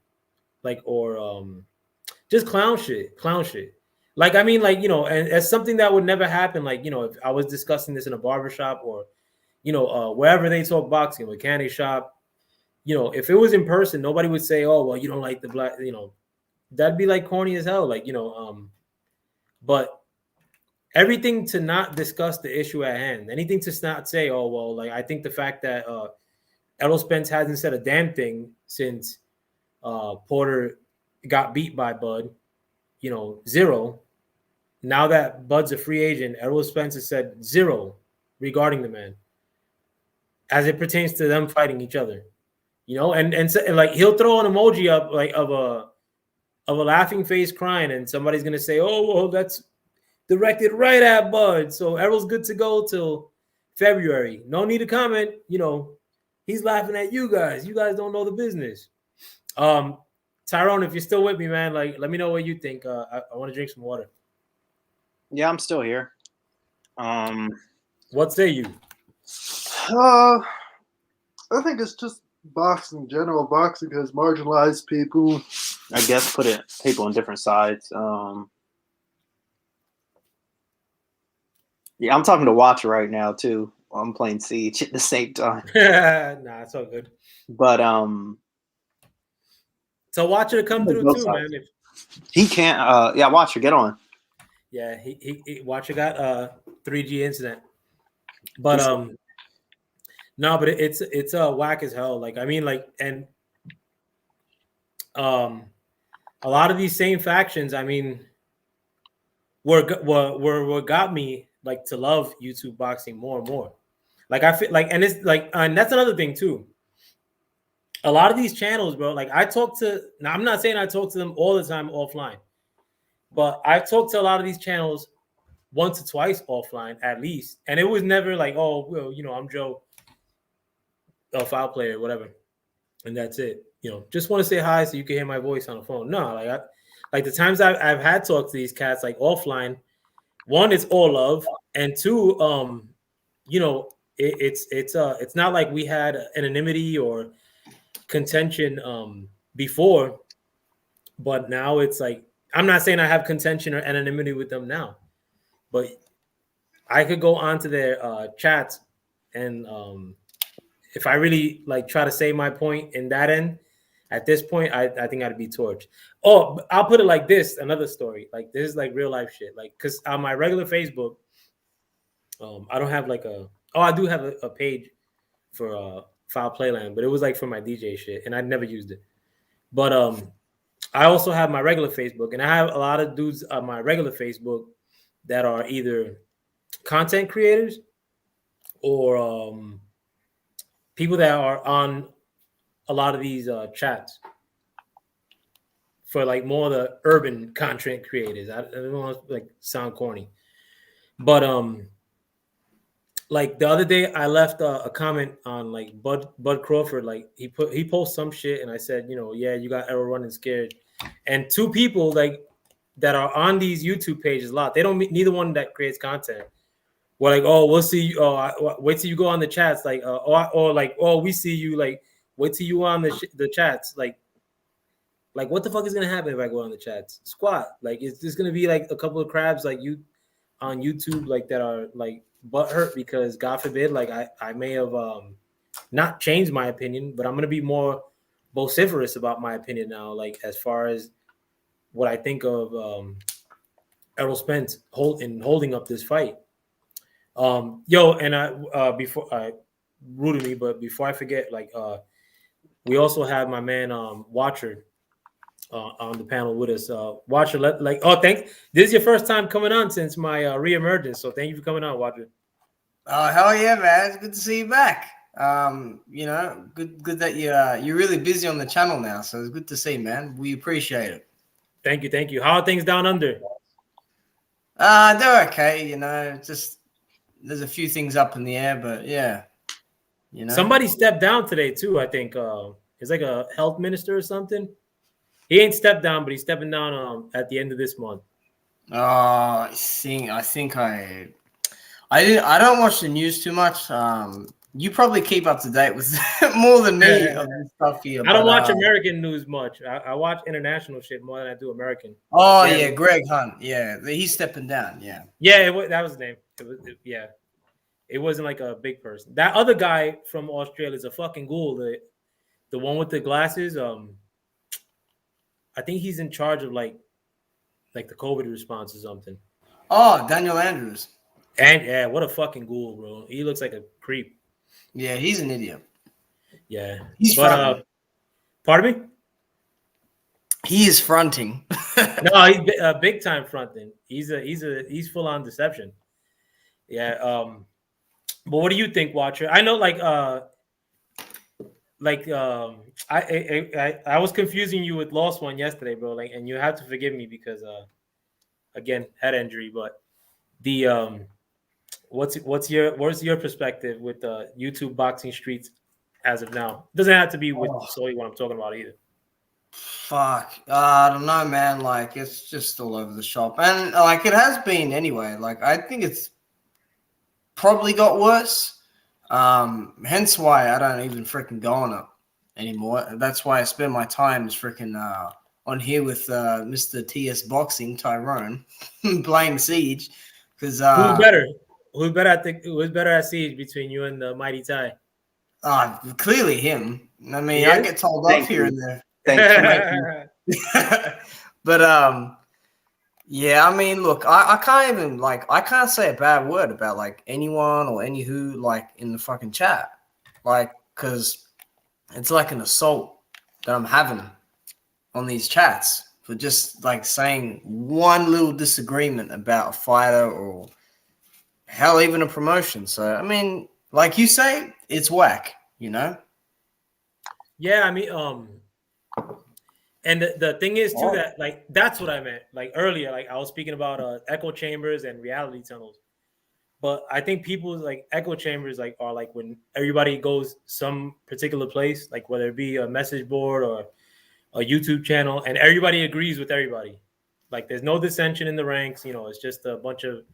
like, or just clown shit. Like, I mean, like, you know, and it's something that would never happen. Like, you know, if I was discussing this in a barbershop or, you know, wherever they talk boxing, mechanic shop, you know, if it was in person, nobody would say, oh, well, you don't like the black, you know, that'd be like corny as hell. Like, you know, but everything to not discuss the issue at hand, anything to not say, oh, well, like, I think the fact that Errol Spence hasn't said a damn thing since Porter got beat by Bud, you know, zero. Now that Bud's a free agent, Errol Spence has said zero regarding the man as it pertains to them fighting each other, you know, and like he'll throw an emoji up like of a laughing face crying, and somebody's gonna say, oh, well, that's directed right at Bud, so Errol's good to go till February. No need to comment, you know, he's laughing at you guys. You guys don't know the business. Tyrone, if you're still with me, man, like, let me know what you think. I want to drink some water. Yeah, I'm still here. What say you? I think it's just boxing, general boxing has marginalized people. I guess put people on different sides. Yeah, I'm talking to Watcher right now too. I'm playing Siege at the same time. Nah, it's all good. But So Watcher to come through Both too, sides. man. If, He can't. Yeah, watch her. Get on. yeah, he Watcher got 3G incident, but no, but it's whack as hell. Like I mean, like and a lot of these same factions. I mean, were what got me like to love YouTube boxing more and more. Like I feel like, and it's like, and that's another thing too. A lot of these channels, bro. Like I talk to. Now I'm not saying I talk to them all the time offline, but I talked to a lot of these channels once or twice offline at least, and it was never like, oh, well, you know, I'm Joe, a file player, whatever, and that's it. You know, just want to say hi so you can hear my voice on the phone. No, like the times I've had talked to these cats like offline. One, it's all love, and two, you know, it's not like we had anonymity or contention before, but now it's like I'm not saying I have contention or anonymity with them now, but I could go onto their chats and if I really like try to say my point in that end, at this point, I think I'd be torched. Oh, I'll put it like this. Another story. Like this is like real life shit. Like because on my regular Facebook, I don't have like a. Oh, I do have a page for File Playland, but it was like for my DJ shit, and I never used it. But I also have my regular Facebook, and I have a lot of dudes on my regular Facebook that are either content creators or people that are on a lot of these chats for like more the urban content creators. I don't want to like sound corny, but like the other day I left a comment on like Bud Crawford. Like he posted some shit, and I said, you know, yeah, you got Errol running scared, and two people like that are on these YouTube pages a lot. They don't neither one that creates content. We're like, oh, we'll see you. Oh, wait till you go on the chats. Like, or like, oh, we see you. Like, wait till you on the chats. Like, what the fuck is gonna happen if I go on the chats? Squat. Like, it's just gonna be like a couple of crabs like you on YouTube, like that are like butthurt because God forbid, like I may have not changed my opinion, but I'm gonna be more vociferous about my opinion now. Like as far as what I think of Errol Spence holding up this fight. Yo, and I before I rooted me, but before I forget, like we also have my man Watcher on the panel with us. Watcher, thanks. This is your first time coming on since my reemergence, so thank you for coming on, Watcher. Oh hell yeah, man! It's good to see you back. You know, good that you're really busy on the channel now, so it's good to see, man. We appreciate it. Thank you. How are things down under? They're okay. You know, just there's a few things up in the air, but yeah, you know. Somebody stepped down today too. I think it's like a health minister or something. He ain't stepped down, but he's stepping down at the end of this month. I don't watch the news too much. You probably keep up to date with more than me of this stuff here. I don't watch American news much. I watch international shit more than I do American. Oh yeah, Greg Hunt. Yeah, he's stepping down. Yeah. Yeah, that was the name. Yeah. It wasn't like a big person. That other guy from Australia is a fucking ghoul. The one with the glasses. I think he's in charge of like the COVID response or something. Oh, Daniel Andrews. And yeah, what a fucking ghoul, bro. He looks like a creep. Yeah, he's an idiot. Yeah. He's fronting. Pardon me? He is fronting. No, he's big time fronting. He's full on deception. Yeah. But what do you think, Watcher? I know I was confusing you with Lost One yesterday, bro. Like, and you have to forgive me because again, head injury. But the what's your perspective with the YouTube boxing streets as of now? It doesn't have to be with solely what I'm talking about either. Fuck, I don't know, man. Like, it's just all over the shop, and like it has been anyway. Like, I think it's probably got worse. Hence why I don't even freaking go on it anymore. That's why I spend my time freaking on here with Mr. TS Boxing Tyrone playing Siege. Because who's better? Who's better at Siege between you and the Mighty Ty? Clearly him. I mean, I get told off here and there. Thanks for making. But yeah, I mean, look, I can't even I can't say a bad word about like anyone or any who like in the fucking chat, like, because it's like an assault that I'm having on these chats for just like saying one little disagreement about a fighter or hell, even a promotion. So I mean, like you say, it's whack, you know? Yeah, I mean, and the thing is too that like that's what I meant like earlier. Like I was speaking about echo chambers and reality tunnels, but I think people's like echo chambers like are like when everybody goes some particular place, like whether it be a message board or a YouTube channel, and everybody agrees with everybody. Like there's no dissension in the ranks. You know, it's just a bunch of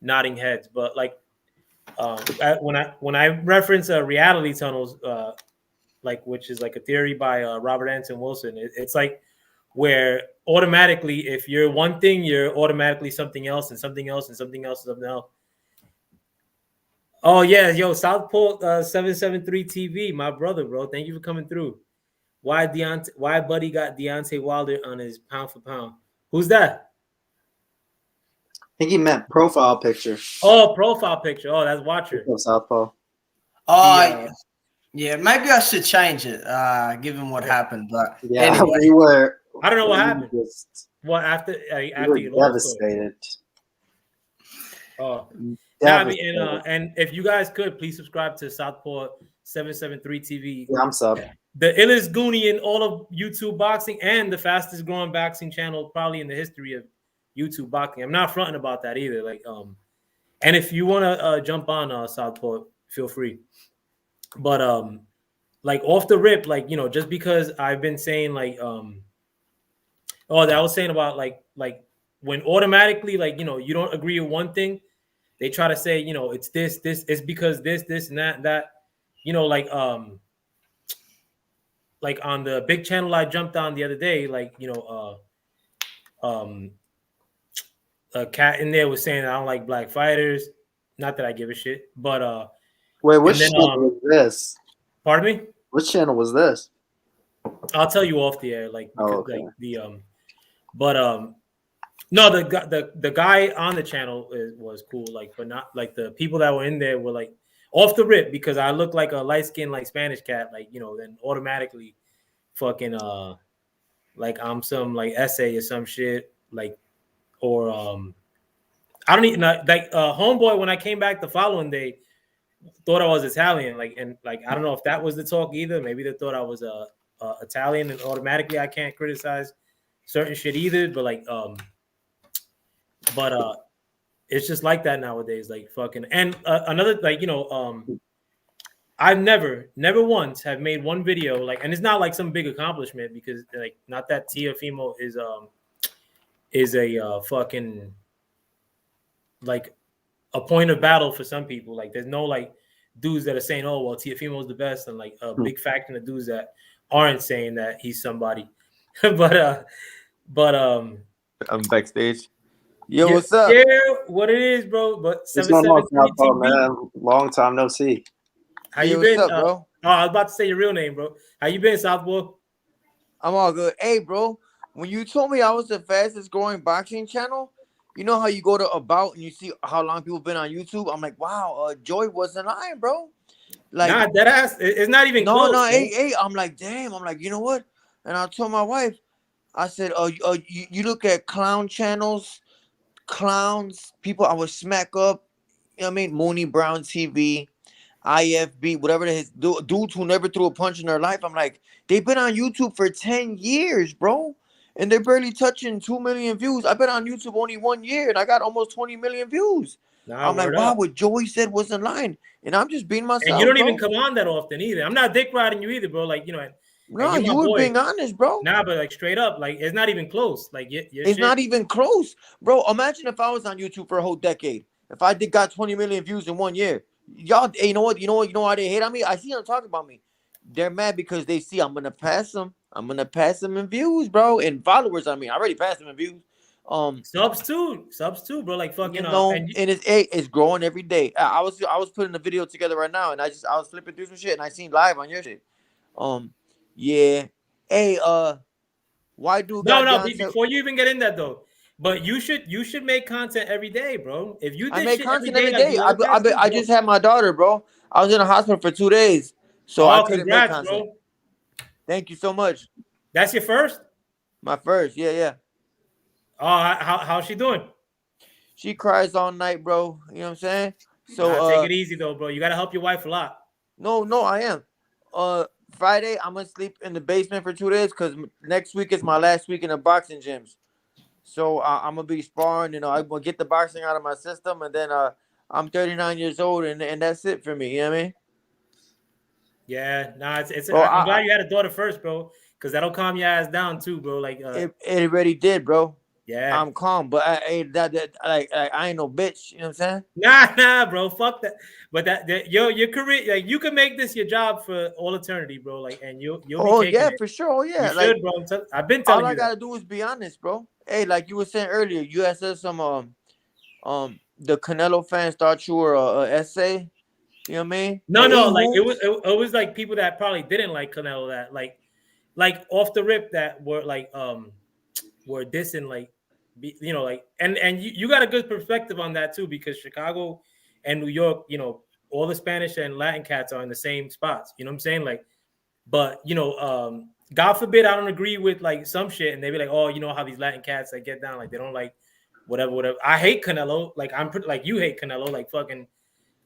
nodding heads. But like when I reference reality tunnels. Like which is like a theory by Robert Anton Wilson. It's like where automatically, if you're one thing, you're automatically something else and something else and something else and something else. Oh yeah, yo, SouthPaw 773 TV, my brother, bro. Thank you for coming through. Why Buddy got Deontay Wilder on his pound for pound? Who's that? I think he meant profile picture. Oh, profile picture. Oh, that's Watcher. SouthPaw. Yeah, maybe I should change it, given what happened. But Yeah, anyway. we were. I don't know what happened. What after you lost? Devastated. Oh, yeah. I mean, and if you guys could please subscribe to SouthPaw 773 TV. Yeah, I'm sub. The illest goonie in all of YouTube boxing and the fastest growing boxing channel probably in the history of YouTube boxing. I'm not fronting about that either. Like, and if you want to jump on SouthPaw, feel free. But like off the rip, like, you know, just because I've been saying like that I was saying about like when automatically, like, you know, you don't agree with one thing, they try to say, you know, it's this, it's because this and that, you know, like on the big channel I jumped on the other day, like, you know, a cat in there was saying I don't like black fighters. Not that I give a shit, but wait, which channel was this? Pardon me? Which channel was this? I'll tell you off the air, like, okay. like the no, the guy on the channel was cool, like, but not like the people that were in there were like off the rip because I look like a light skinned like Spanish cat, like, you know, then automatically fucking like I'm some like essay or some shit, like, or I don't even like homeboy when I came back the following day thought I was Italian, like, and like I don't know if that was the talk either. Maybe they thought I was Italian, and automatically I can't criticize certain shit either. But like, it's just like that nowadays. Like fucking, and another like, you know, I've never once have made one video like, and it's not like some big accomplishment because like not that Teofimo is a fucking like a point of battle for some people. Like there's no like dudes that are saying, oh well, Teofimo's the best, and like a big faction of dudes that aren't saying that he's somebody. but I'm backstage. Yo, what's up? Yeah, what it is, bro. But 773 man, long time no see. How you been, up, bro? Oh, I was about to say your real name, bro. How you been, SouthPaw? I'm all good. Hey, bro, when you told me I was the fastest growing boxing channel, you know how you go to About and you see how long people been on YouTube? I'm like, wow, Joy wasn't lying, bro. Like, nah, that ass, it's not even close. No, hey, I'm like, damn. I'm like, you know what? And I told my wife, I said, you look at clown channels, clowns, people I would smack up, you know what I mean? Mooney Brown TV, IFB, whatever it is, dudes who never threw a punch in their life. I'm like, they've been on YouTube for 10 years, bro. And they're barely touching 2 million views. I've been on YouTube only 1 year, and I got almost 20 million views. Nah, I'm like, wow, what Joey said wasn't lying. And I'm just being myself. And you don't even come on that often either. I'm not dick riding you either, bro. Like, you know. No, you were being honest, bro. Nah, but like straight up, like it's not even close. Like it's not even close, bro. Imagine if I was on YouTube for a whole decade. If I got 20 million views in 1 year, y'all, hey, you know why they hate on me? I see them talking about me. They're mad because they see I'm gonna pass them. I'm gonna pass them in views, bro, and followers. I mean, I already passed them in views. Subs too, bro. Like fucking, you know, and it's growing every day. I was putting a video together right now, and I was flipping through some shit, and I seen live on your shit. Yeah, Hey, why do No. Johnson? Before you even get in that though, but you should make content every day, bro. If you I did make shit content every every day, like day. the other guys do, I bro. just had my daughter, bro. I was in the hospital for 2 days, so I Oh, couldn't make congrats, content. bro. Thank you so much. That's your first. My first, yeah. Oh, how's she doing? She cries all night, bro. You know what I'm saying? Nah, So take it easy though, bro. You gotta help your wife a lot. no, I am. Friday I'm gonna sleep in the basement for 2 days because next week is my last week in the boxing gyms. So I'm gonna be sparring. You know, I'm gonna get the boxing out of my system, and then I'm 39 years old, and that's it for me. You know what I mean? Yeah, nah, Bro, I'm glad you had a daughter first, bro, because that'll calm your ass down too, bro. Like, it already did, bro. yeah. I'm calm, but I ain't no bitch. You know what I'm saying? Nah, bro. Fuck that. But your career, like you can make this your job for all eternity, bro. Like, and you'll be Oh taking yeah, it. for sure. Oh yeah, You like should, bro. I've been all telling I you that. gotta do is be honest, bro. Hey, like you were saying earlier, you had said some the Canelo fans thought you were a essay. You know what I mean? No, like it hoops. was like people that probably didn't like Canelo that like off the rip that were like were dissing like you know like and you got a good perspective on that too because Chicago and New York, you know, all the Spanish and Latin cats are in the same spots. You know what I'm saying? Like, but you know, God forbid I don't agree with like some shit and they be like, oh, you know how these Latin cats like get down, like they don't like whatever. I hate Canelo, like I'm pretty like you hate Canelo, like fucking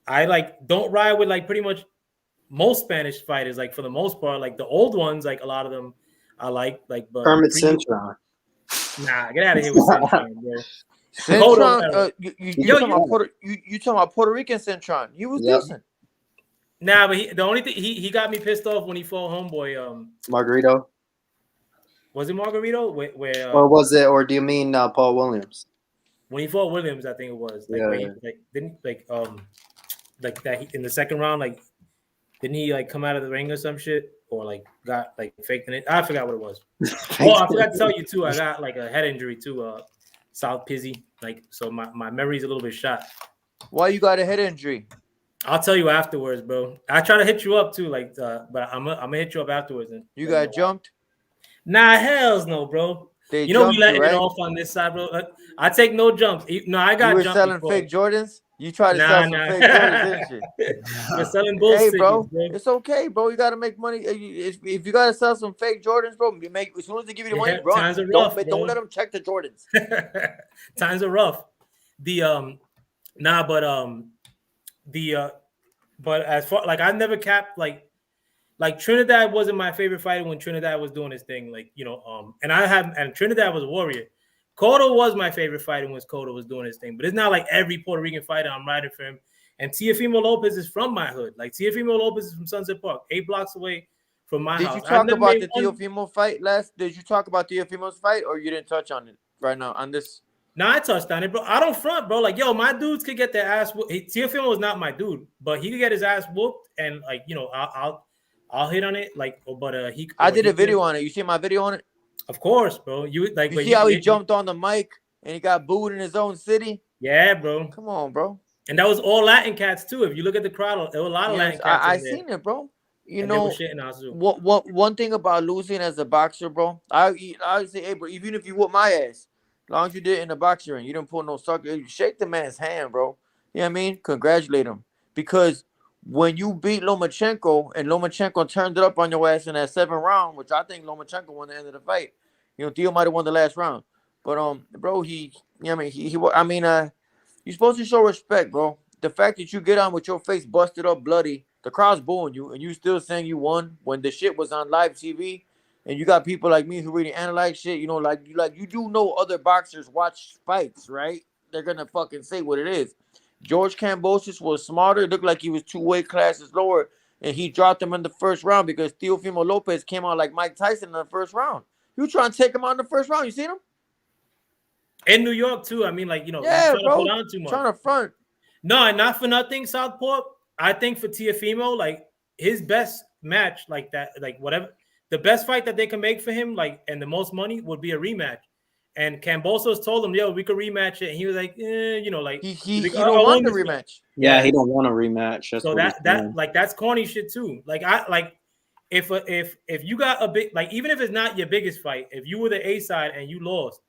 I like don't ride with like pretty much most Spanish fighters, like for the most part, like the old ones, like a lot of them I like but Kermit Cintron. nah, get out of here with Cintron, bro. Centron, Yo, you talking about Puerto Rican Centron? He was Yep. decent. Nah, but the only thing he got me pissed off when he fought homeboy. Margarito. Was it Margarito? Where Or was it? Or do you mean Paul Williams? when he fought Williams, I think it was like Yeah. where he like didn't like that in the second round, like didn't he like come out of the ring or some shit or like got like faked in it? I forgot what it was. Oh, I forgot to tell you too. I got like a head injury too. South Pizzy. Like so, my memory's a little bit shot. Why you got a head injury? I'll tell you afterwards, bro. I try to hit you up too, like, but I'm gonna hit you up afterwards. And You got jumped? Nah, hells no, bro. They You know we jumped letting you, right? it off on this side, bro. I take no jumps. No, I got You were jumped selling before. fake Jordans? You tried to sell some fake Jordans, didn't you? You're selling bullshit, Hey, bro, bro. it's okay, bro. You gotta make money. If you gotta sell some fake Jordans, bro, you make as soon as they give you the money, Yeah, bro. times are rough, bro. Don't let them check the Jordans. Times are rough. But as far like I never capped like Trinidad wasn't my favorite fighter when Trinidad was doing his thing, like you know, and Trinidad was a warrior. Cotto was my favorite fighter when Cotto was doing his thing, but it's not like every Puerto Rican fighter I'm riding for him. And Teofimo Lopez is from my hood. Like Teofimo Lopez is from Sunset Park, 8 blocks away from my house. Did you talk about the Teofimo fight last? Did you talk about Teofimo's fight, or you didn't touch on it right now on this? No, I touched on it, bro. I don't front, bro. Like, yo, my dudes could get their ass whooped. Teofimo is not my dude, but he could get his ass whooped, and like, you know, I'll hit on it. Like, but I did a video on it. You see my video on it? Of course, bro. You like, you see how he jumped on the mic and he got booed in his own city? Yeah, bro. Come on, bro. And that was all Latin cats too. If you look at the crowd, there were a lot of Latin cats. I seen it, bro. You and know, one thing about losing as a boxer, bro. I say, hey, bro, even if you whoop my ass, as long as you did it in the boxing ring, you didn't pull no sucker. You shake the man's hand, bro. You know what I mean? Congratulate him. Because when you beat Lomancheko and Lomancheko turned it up on your ass in that 7th round, which I think Lomancheko won the end of the fight. You know, Theo might have won the last round. But bro, you know what I mean, you're supposed to show respect, bro. The fact that you get on with your face busted up, bloody, the crowd's booing you, and you still saying you won when the shit was on live TV, and you got people like me who really analyze shit. You know, like you do know other boxers watch fights, right? They're gonna fucking say what it is. George Kambosos was smarter. It looked like he was 2 weight classes lower, and he dropped him in the 1st round because Teofimo Lopez came out like Mike Tyson in the 1st round. You trying to take him out in the 1st round? You seen him? In New York too. I mean, like, you know, yeah, trying bro. to put on too much. Trying to front. No, and not for nothing, SouthPaw. I think for Teofimo, like his best match, like that, like whatever, the best fight that they can make for him, like, and the most money would be a rematch. And Kambosos told him, "Yo, we could rematch it." And he was like, you know, like he don't want the rematch. Yeah, he don't want a rematch. So that's corny shit too. Like if you got a big, like, even if it's not your biggest fight, if you were the A side and you lost,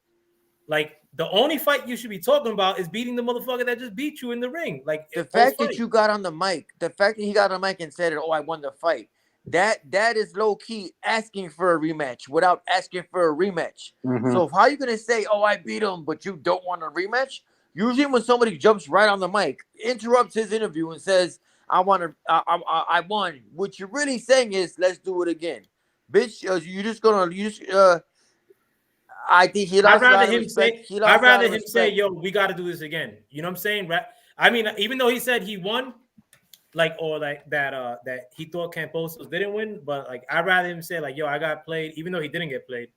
like, the only fight you should be talking about is beating the motherfucker that just beat you in the ring. Like, the fact that you got on the mic, the fact that he got on the mic and said, "Oh, I won the fight," that is low key asking for a rematch without asking for a rematch. Mhm. So how are you gonna say, "Oh, I beat him," but you don't want a rematch? Usually, when somebody jumps right on the mic, interrupts his interview, and says, "I want to, I won," what you're really saying is, "Let's do it again, bitch." You just gonna, you just, I think he lost a lot of respect. I'd rather him say, "Yo, we got to do this again." You know what I'm saying? Right? I mean, even though he said he won, like, or like that he thought Cambosos didn't win, but like, I'd rather him say, like, "Yo, I got played," even though he didn't get played.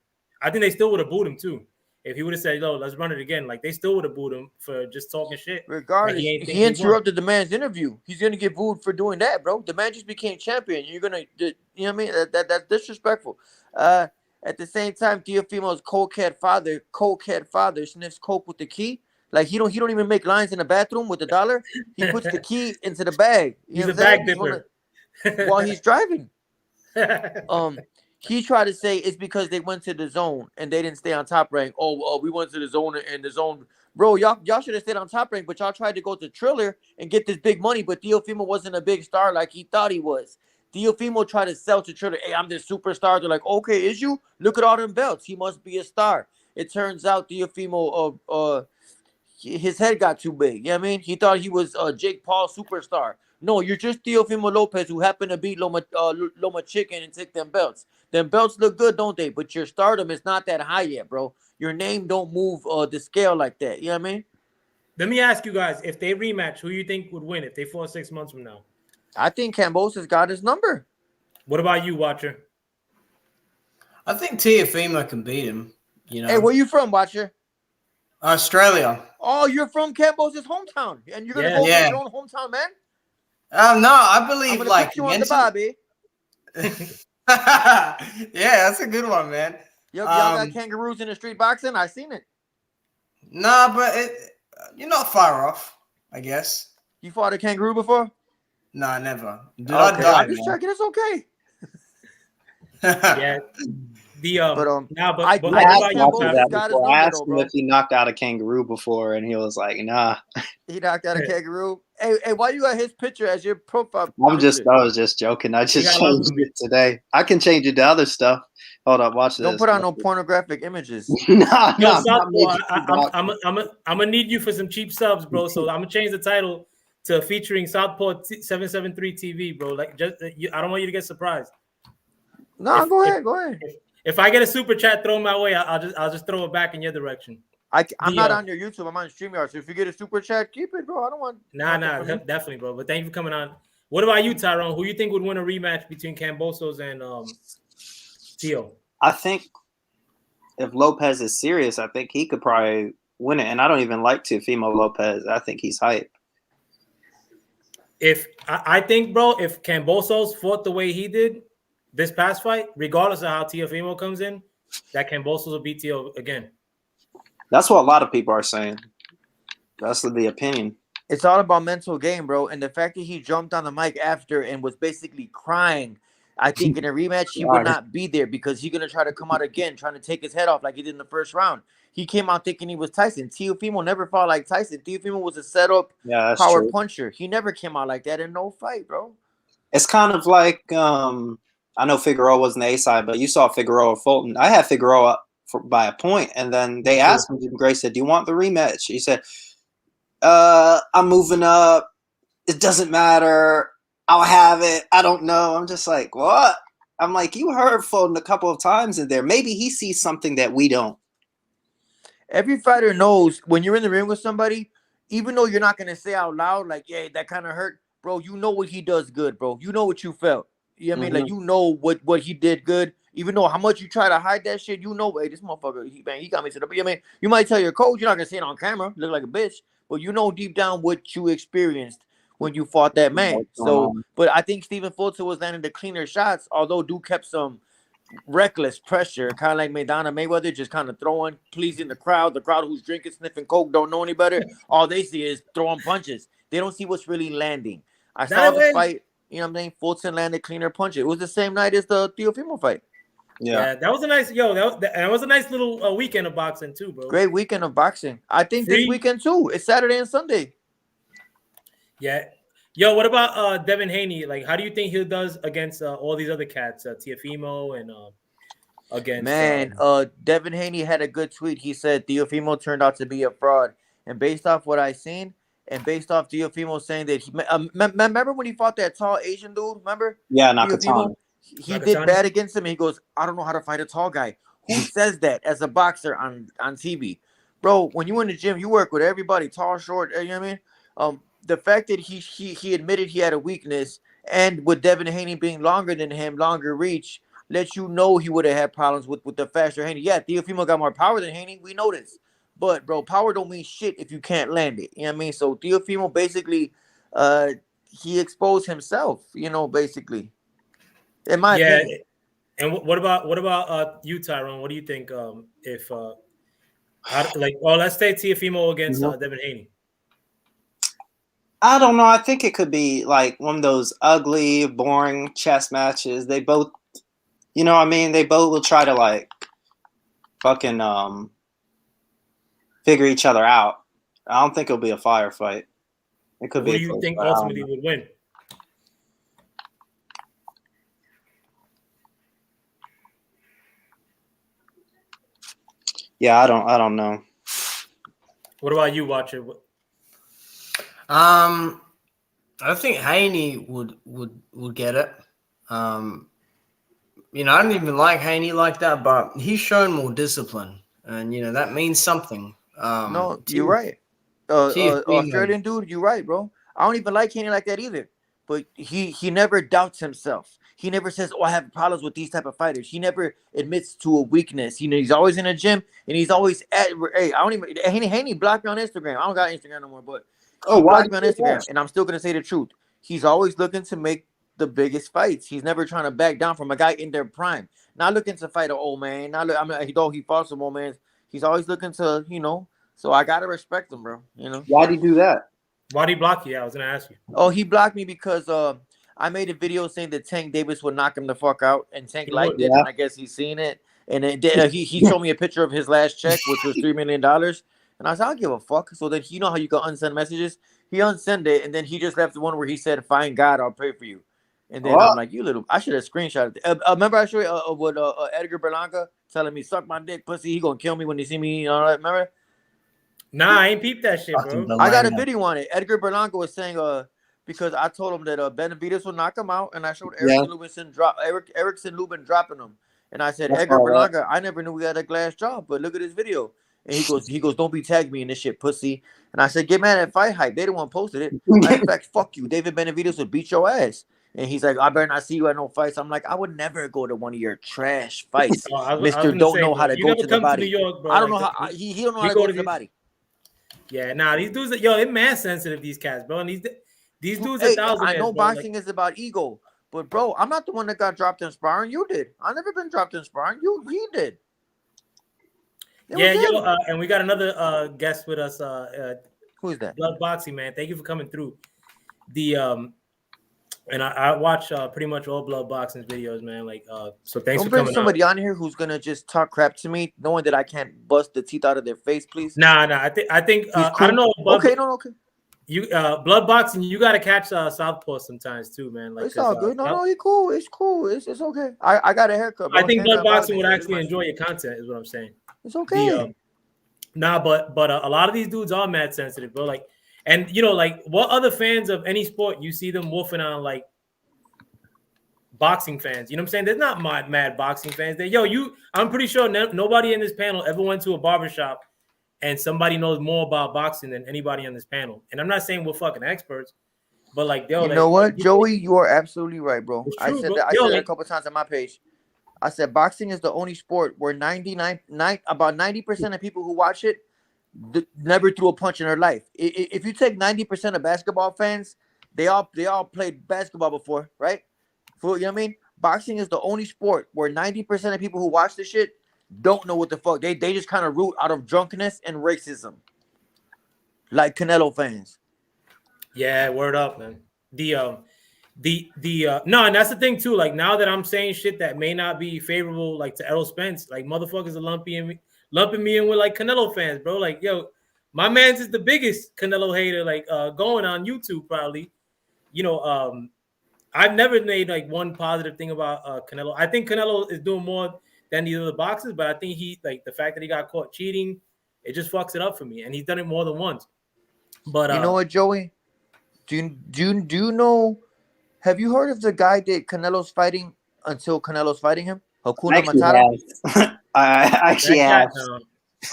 I think they still would have booed him too if he would have said, "Yo, let's run it again." Like, they still would have booed him for just talking shit. Regardless, like, he interrupted the man's interview. He's gonna get booed for doing that, bro. The man just became champion. You're gonna, you know what I mean? That's disrespectful. At the same time, Teofimo's cokehead father sniffs coke with the key. Like, he don't even make lines in the bathroom with the dollar. He puts the key into the bag. He's a bag dipper while he's driving. He tried to say it's because they went to the zone and they didn't stay on top rank. Oh, we went to the zone and the zone, bro. Y'all should have stayed on top rank, but y'all tried to go to Triller and get this big money. But Teofimo wasn't a big star like he thought he was. Teofimo tried to sell to Triller, "Hey, I'm this superstar." They're like, "Okay, is you? Look at all them belts. He must be a star." It turns out Teofimo, his head got too big. You know what I mean? He thought he was Jake Paul superstar. No, you're just Teofimo Lopez who happened to beat Lomancheko and take them belts. Them belts look good, don't they? But your stardom is not that high yet, bro. Your name don't move the scale like that. You know what I mean? Let me ask you guys, if they rematch, who you think would win if they fought 6 months from now? I think Cambosos got his number. What about you, Watcher? I think Teofimo can beat him. You know. Hey, where you from, Watcher? Australia. Oh, you're from Cambosos' hometown, and you're gonna go with your own hometown, man. No, I I'm believe gonna like put you on the Bobby. Yeah, that's a good one, man. Y'all got kangaroos in the street boxing. I seen it. Nah, but you're not far off, I guess. You fought a kangaroo before? Nah, never. Dude, Okay, I died, I'm just man. checking. It's okay. Yeah. I asked him if he knocked out a kangaroo before, and he was like, "Nah." He knocked out a kangaroo. Hey, why you got his picture as your profile? I was just joking. I just changed it today. I can change it to other stuff. Hold up, watch this. Don't put on no pornographic images. No, I'm gonna need you for some cheap subs, bro. So I'm gonna change the title to featuring SouthPaw 773 TV, bro. Like, just I don't want you to get surprised. No, go ahead. If I get a super chat thrown my way, I'll just throw it back in your direction. I'm not on your YouTube. I'm on StreamYard. So if you get a super chat, keep it, bro. I don't want. Nah, definitely, bro. But thank you for coming on. What about you, Tyrone? Who you think would win a rematch between Cambosos and Teo? I think if Lopez is serious, I think he could probably win it. And I don't even like Teofimo Lopez. I think he's hype. I think, bro, if Cambosos fought the way he did this past fight, regardless of how Teofimo comes in, that Cambosos will beat Teo again. That's what a lot of people are saying. That's the opinion. It's all about mental game, bro. And the fact that he jumped on the mic after and was basically crying, I think in a rematch he would not be there because he's gonna try to come out again, trying to take his head off like he did in the first round. He came out thinking he was Tyson. Teofimo never fought like Tyson. Teofimo was a setup power puncher. He never came out like that in no fight, bro. It's kind of like I know Figueroa wasn't the A side, but you saw Figueroa Fulton. I had Figueroa by a point, and then they asked him, Gray said, "Do you want the rematch?" He said, "I'm moving up. It doesn't matter. I'll have it. I don't know." I'm just like, what? I'm like, you heard Fulton a couple of times in there. Maybe he sees something that we don't. Every fighter knows when you're in the ring with somebody, even though you're not going to say out loud, like, "Yeah, that kind of hurt," bro, you know what he does good, bro. You know what you felt. You know what I mean? Like, you know what he did good. Even though how much you try to hide that shit, you know, hey, this motherfucker, he got me to the. I mean, you might tell your coach, you're not going to say it on camera, look like a bitch, but you know deep down what you experienced when you fought that man. So, but I think Stephen Fulton was landing the cleaner shots, although Duke kept some reckless pressure, kind of like Mayweather, just kind of throwing, pleasing the crowd who's drinking, sniffing coke, don't know any better. All they see is throwing punches. They don't see what's really landing. I saw the fight. You know what I'm saying? Fulton landed cleaner punch. It was the same night as the Teofimo fight. Yeah. That was a nice that was a nice little weekend of boxing too, bro. Great weekend of boxing. I think this Free. weekend too. It's Saturday and Sunday. Yeah. Yo, what about Devin Haney? Like, how do you think he does against all these other cats, Teofimo and against? Man, Devin Haney had a good tweet. He said Teofimo turned out to be a fraud, and based off what I seen, and based off Teofimo saying that he remember when he fought that tall Asian dude. Remember? Yeah, Teofimo? Nakatani. He did bad against him. And he goes, I don't know how to fight a tall guy. Who says that as a boxer on TV, bro? When you in the gym, you work with everybody, tall, short. You know what I mean? The fact that he admitted he had a weakness, and with Devin Haney being longer than him, longer reach, lets you know he would have had problems with the faster Haney. Yeah, Teofimo got more power than Haney. We know this. But, bro, power don't mean shit if you can't land it. You know what I mean? So Teofimo basically, he exposed himself, you know, basically. In my opinion. And what about you, Tyrone? What do you think? If let's say Teofimo against Devin Haney. I don't know. I think it could be like one of those ugly, boring chess matches. They both, you know what I mean? They both will try to like fucking figure each other out. I don't think it'll be a firefight. It could be. Who do you think ultimately would win? Yeah, I don't know. What about you, Watcher? I think Haney would get it. You know, I don't even like Haney like that, but he's shown more discipline, and you know that means something. No, you're right. Australian dude, you're right, bro. I don't even like Haney like that either. But he never doubts himself. He never says, "Oh, I have problems with these type of fighters." He never admits to a weakness. You know, he's always in the gym, and he's always at. Hey, I don't even. Haney blocked me on Instagram. I don't got Instagram no more, but he blocked me on Instagram, and I'm still gonna say the truth. He's always looking to make the biggest fights. He's never trying to back down from a guy in their prime. Not looking to fight an old man. Though he fought some old man, he's always looking to, you know. So I gotta respect him, bro. You know. Why'd he do that? Why'd he block you? Yeah, I was gonna ask you. Oh, he blocked me because I made a video saying that Tank Davis would knock him the fuck out, and Tank liked it, and I guess he's seen it. And then he showed me a picture of his last check, which was $3 million. And I said, I don't give a fuck. So then you know how you can unsend messages? He unsend it, and then he just left the one where he said, "Find God, I'll pray for you." And then I'm like, I should have screenshotted it. Remember I showed you with Edgar Berlanga telling me, "Suck my dick, pussy. He gonna kill me when he see me." You know, remember? Nah, I ain't peeped that shit, bro. I got a video on it. Edgar Berlanga was saying, because I told him that Benavidez will knock him out, and I showed Erickson Lubin dropping him, and I said, Edgar Berlanga, I never knew we had a glass jaw, but look at this video. And he goes, don't be tagging me in this shit, pussy. And I said, get mad at Fight Hype. They the one posted it. Matter of fact, fuck you. David Benavidez would beat your ass. And he's like, I better not see you at no fights. I'm like, I would never go to one of your trash fights. Mr. Don't know how to go to the body. York, bro. I don't know how he don't know how to go to the body. Yeah, nah, these dudes, they're man sensitive, these cats, bro. And these dudes are thousands. I know boxing is about ego, but bro, I'm not the one that got dropped in sparring. You did. I've never been dropped in sparring. He did. And we got another guest with us. Who is that? Blood Boxing, man. Thank you for coming through. And I watch pretty much all Blood Boxing's videos, man. Like, so thanks for coming. Bring somebody on here who's gonna just talk crap to me, knowing that I can't bust the teeth out of their face, please. Nah. I think cool. I don't know. Okay. You Blood Boxing, you gotta catch SouthPaw sometimes too, man. Like, it's all good. No, he's cool. It's cool. It's okay. I got a haircut. Bro. I think Blood Boxing would actually enjoy your content, is what I'm saying. It's okay. But a lot of these dudes are mad sensitive, bro. Like, and you know, like, what other fans of any sport you see them wolfing on, like boxing fans? You know what I'm saying? They're not mad boxing fans. I'm pretty sure nobody in this panel ever went to a barbershop and somebody knows more about boxing than anybody on this panel. And I'm not saying we're fucking experts, but like, you know what, Joey, you are absolutely right, bro. I said that a couple times on my page. I said boxing is the only sport where about 90% of people who watch it never threw a punch in their life. If you take 90% of basketball fans, they all played basketball before, right? You know what I mean? Boxing is the only sport where 90% of people who watch this shit don't know what the fuck. They just kind of root out of drunkenness and racism. Like Canelo fans. Yeah, word up, man. No, and that's the thing too. Like now that I'm saying shit that may not be favorable, like to Errol Spence, like motherfuckers are lumping me in with like Canelo fans, bro. Like, yo, my man's is the biggest Canelo hater, like going on YouTube probably. I've never made like one positive thing about Canelo. I think Canelo is doing more than the other boxers, but I think he like the fact that he got caught cheating, it just fucks it up for me, and he's done it more than once. But You know what, Joey? Do you know? Have you heard of the guy that Canelo's fighting until Canelo's fighting him? Hakuna Matata. I actually have.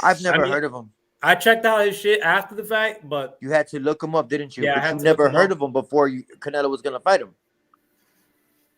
I've never heard of him. I checked out his shit after the fact, but you had to look him up, didn't you? Yeah, but you never heard of him before Canelo was gonna fight him.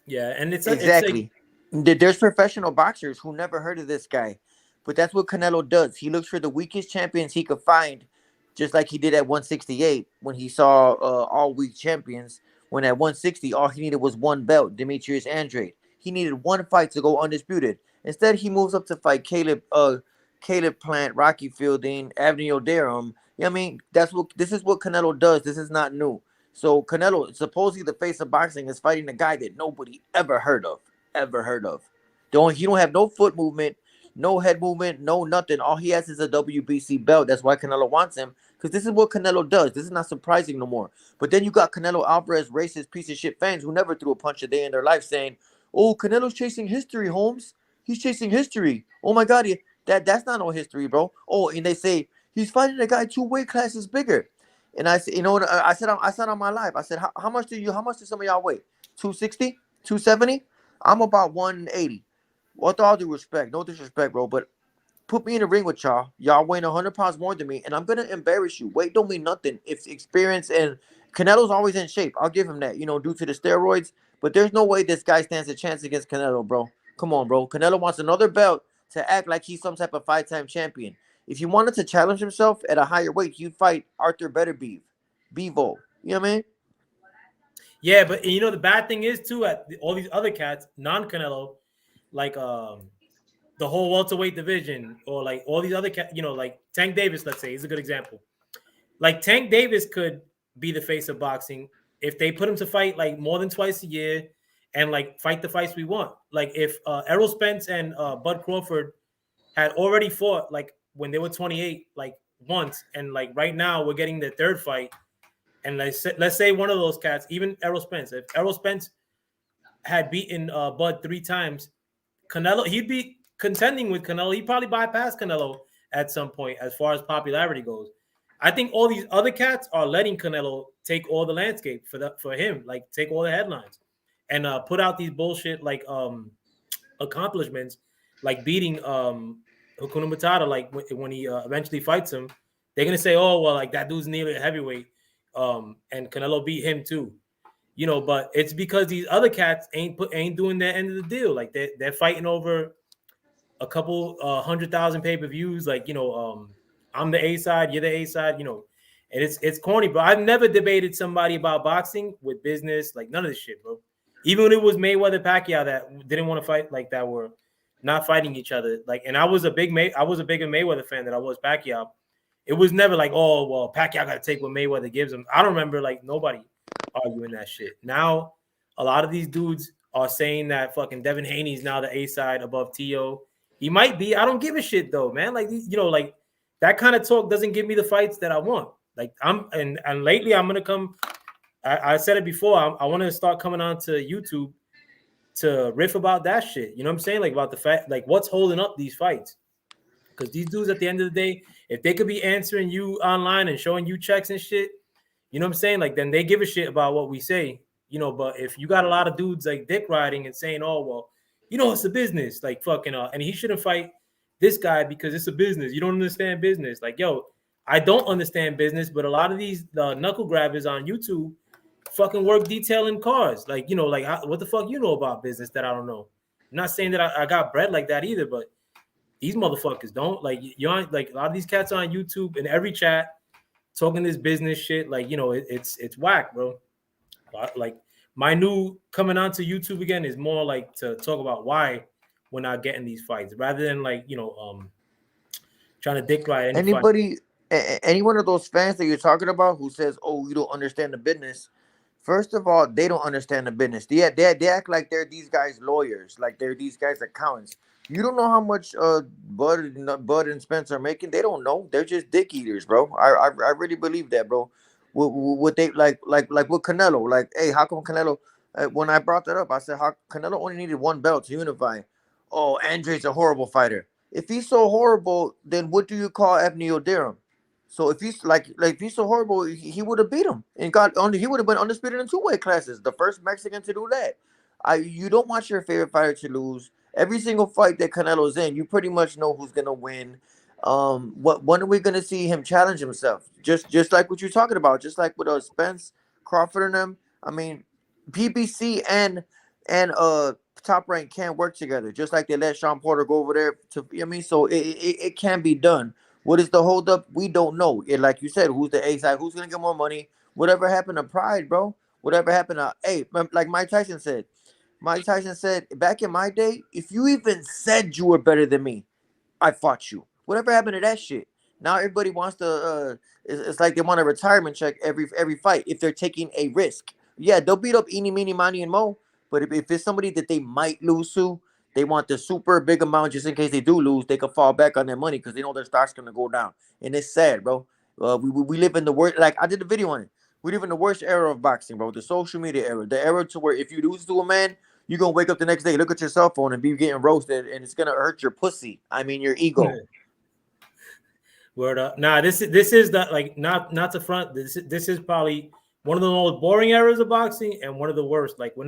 Yeah, and it's exactly. There's professional boxers who never heard of this guy, but that's what Canelo does. He looks for the weakest champions he could find, just like he did at 168 when he saw all weak champions. When at 160, all he needed was one belt, Demetrius Andrade. He needed one fight to go undisputed. Instead, he moves up to fight Caleb Plant, Rocky Fielding, Avni Oderum. You know what I mean? This is what Canelo does. This is not new. So Canelo, supposedly the face of boxing, is fighting a guy that nobody ever heard of. He don't have no foot movement, no head movement, no nothing. All he has is a WBC belt. That's why Canelo wants him, because this is what Canelo does. This is not surprising no more. But then you got Canelo Alvarez, racist piece of shit fans who never threw a punch a day in their life, saying, "Oh, Canelo's chasing history, Holmes. He's chasing history. Oh my God, that's not no history, bro." Oh, and they say he's fighting a guy 2 weight classes bigger. And I said, you know what? I said on my live, I said, how much do some of y'all weigh? 260, 270? I'm about 180. With all due respect, no disrespect, bro, but put me in the ring with y'all. Y'all weighing 100 pounds more than me, and I'm gonna embarrass you. Weight don't mean nothing. It's experience, and Canelo's always in shape. I'll give him that, due to the steroids. But there's no way this guy stands a chance against Canelo, bro. Come on, bro. Canelo wants another belt to act like he's some type of 5-time champion. If you wanted to challenge himself at a higher weight, you'd fight Arthur Beterbiev, Bevo. You know what I mean? Yeah, but the bad thing is too, at all these other cats, non-Canelo, like the whole welterweight division, or like all these other cats, like Tank Davis, let's say, is a good example. Like Tank Davis could be the face of boxing if they put him to fight like more than twice a year and like fight the fights we want. Like if Errol Spence and Bud Crawford had already fought like when they were 28, like once, and like right now we're getting their third fight, and let's say one of those cats, even Errol Spence, if Errol Spence had beaten Bud 3 times, Canelo, he'd be contending with Canelo. He'd probably bypass Canelo at some point as far as popularity goes. I think all these other cats are letting Canelo take all the landscape for him, like take all the headlines, and put out these bullshit like accomplishments, like beating Hakuna Matata, like when he eventually fights him. They're gonna say, "Oh, well, like that dude's nearly a heavyweight, and Canelo beat him too." But it's because these other cats ain't doing their end of the deal. Like they're fighting over a couple 100,000 pay-per-views. Like I'm the A side, you're the A side. And it's corny, bro. I've never debated somebody about boxing with business, like none of this shit, bro. Even when it was Mayweather, Pacquiao that didn't want to fight, like that were not fighting each other. Like, and I was a bigger Mayweather fan than I was Pacquiao. It was never like, oh well, Pacquiao got to take what Mayweather gives him. I don't remember like nobody arguing that shit. Now, a lot of these dudes are saying that fucking Devin Haney is now the A side above Tio. He might be. I don't give a shit though, man. Like like that kind of talk doesn't give me the fights that I want. Like and lately I'm gonna come. I said it before. I want to start coming on to YouTube to riff about that shit. You know what I'm saying? Like about the fact, like what's holding up these fights? Because these dudes, at the end of the day, if they could be answering you online and showing you checks and shit, you know what I'm saying? Like then they give a shit about what we say. But if you got a lot of dudes like dick riding and saying, "Oh well, it's a business," like fucking, and he shouldn't fight this guy because it's a business. You don't understand business. Like, yo, I don't understand business, but a lot of these knuckle grabbers on YouTube fucking work detailing cars. Like, what the fuck you know about business that I don't know? I'm not saying that I got bread like that either, but these motherfuckers don't. Like, you aren't like a lot of these cats on YouTube in every chat talking this business shit. Like, it's whack, bro. Like my new coming onto YouTube again is more like to talk about why we're not getting these fights rather than like, trying to dick ride any one of those fans that you're talking about who says, "Oh, you don't understand the business," First of all, they don't understand the business. They act like they're these guys lawyers, like they're these guys accountants. You don't know how much Bud and Spence are making. They don't know. They're just dick eaters, bro. I really believe that, bro. What they like with Canelo, like, hey, how come Canelo? When I brought that up, I said how Canelo only needed one belt to unify. Oh, Andre's a horrible fighter. If he's so horrible, then what do you call Ebony O'Derum? So if he's like if he's so horrible, he would have beat him and got on. He would have been undisputed in 2 weight classes. The first Mexican to do that. You don't want your favorite fighter to lose. Every single fight that Canelo's in, you pretty much know who's gonna win. When are we gonna see him challenge himself? Just like what you're talking about, just like with Spence, Crawford, and them. I mean, PBC and Top Rank can't work together. Just like they let Sean Porter go over there to. I mean, so it can be done. What is the holdup? We don't know. Like you said, who's the A side? Who's gonna get more money? Whatever happened to pride, bro? Whatever happened to like Mike Tyson said. Mike Tyson said back in my day, if you even said you were better than me, I fought you. Whatever happened to that shit? Now everybody wants to. It's like they want a retirement check every fight if they're taking a risk. Yeah, they'll beat up Eeny, Meeny, Miny, and Mo. But if it's somebody that they might lose to, they want the super big amount just in case they do lose. They can fall back on their money because they know their stock's gonna go down. And it's sad, bro. We live in the worst. Like I did a video on it. We live in the worst era of boxing, bro. The social media era, the era to where if you lose to a man, you're gonna wake up the next day, look at your cell phone, and be getting roasted, and it's gonna hurt your pussy. I mean, your ego. Word up. Nah, this is the like not to front. This is probably one of the most boring eras of boxing and one of the worst. Like they're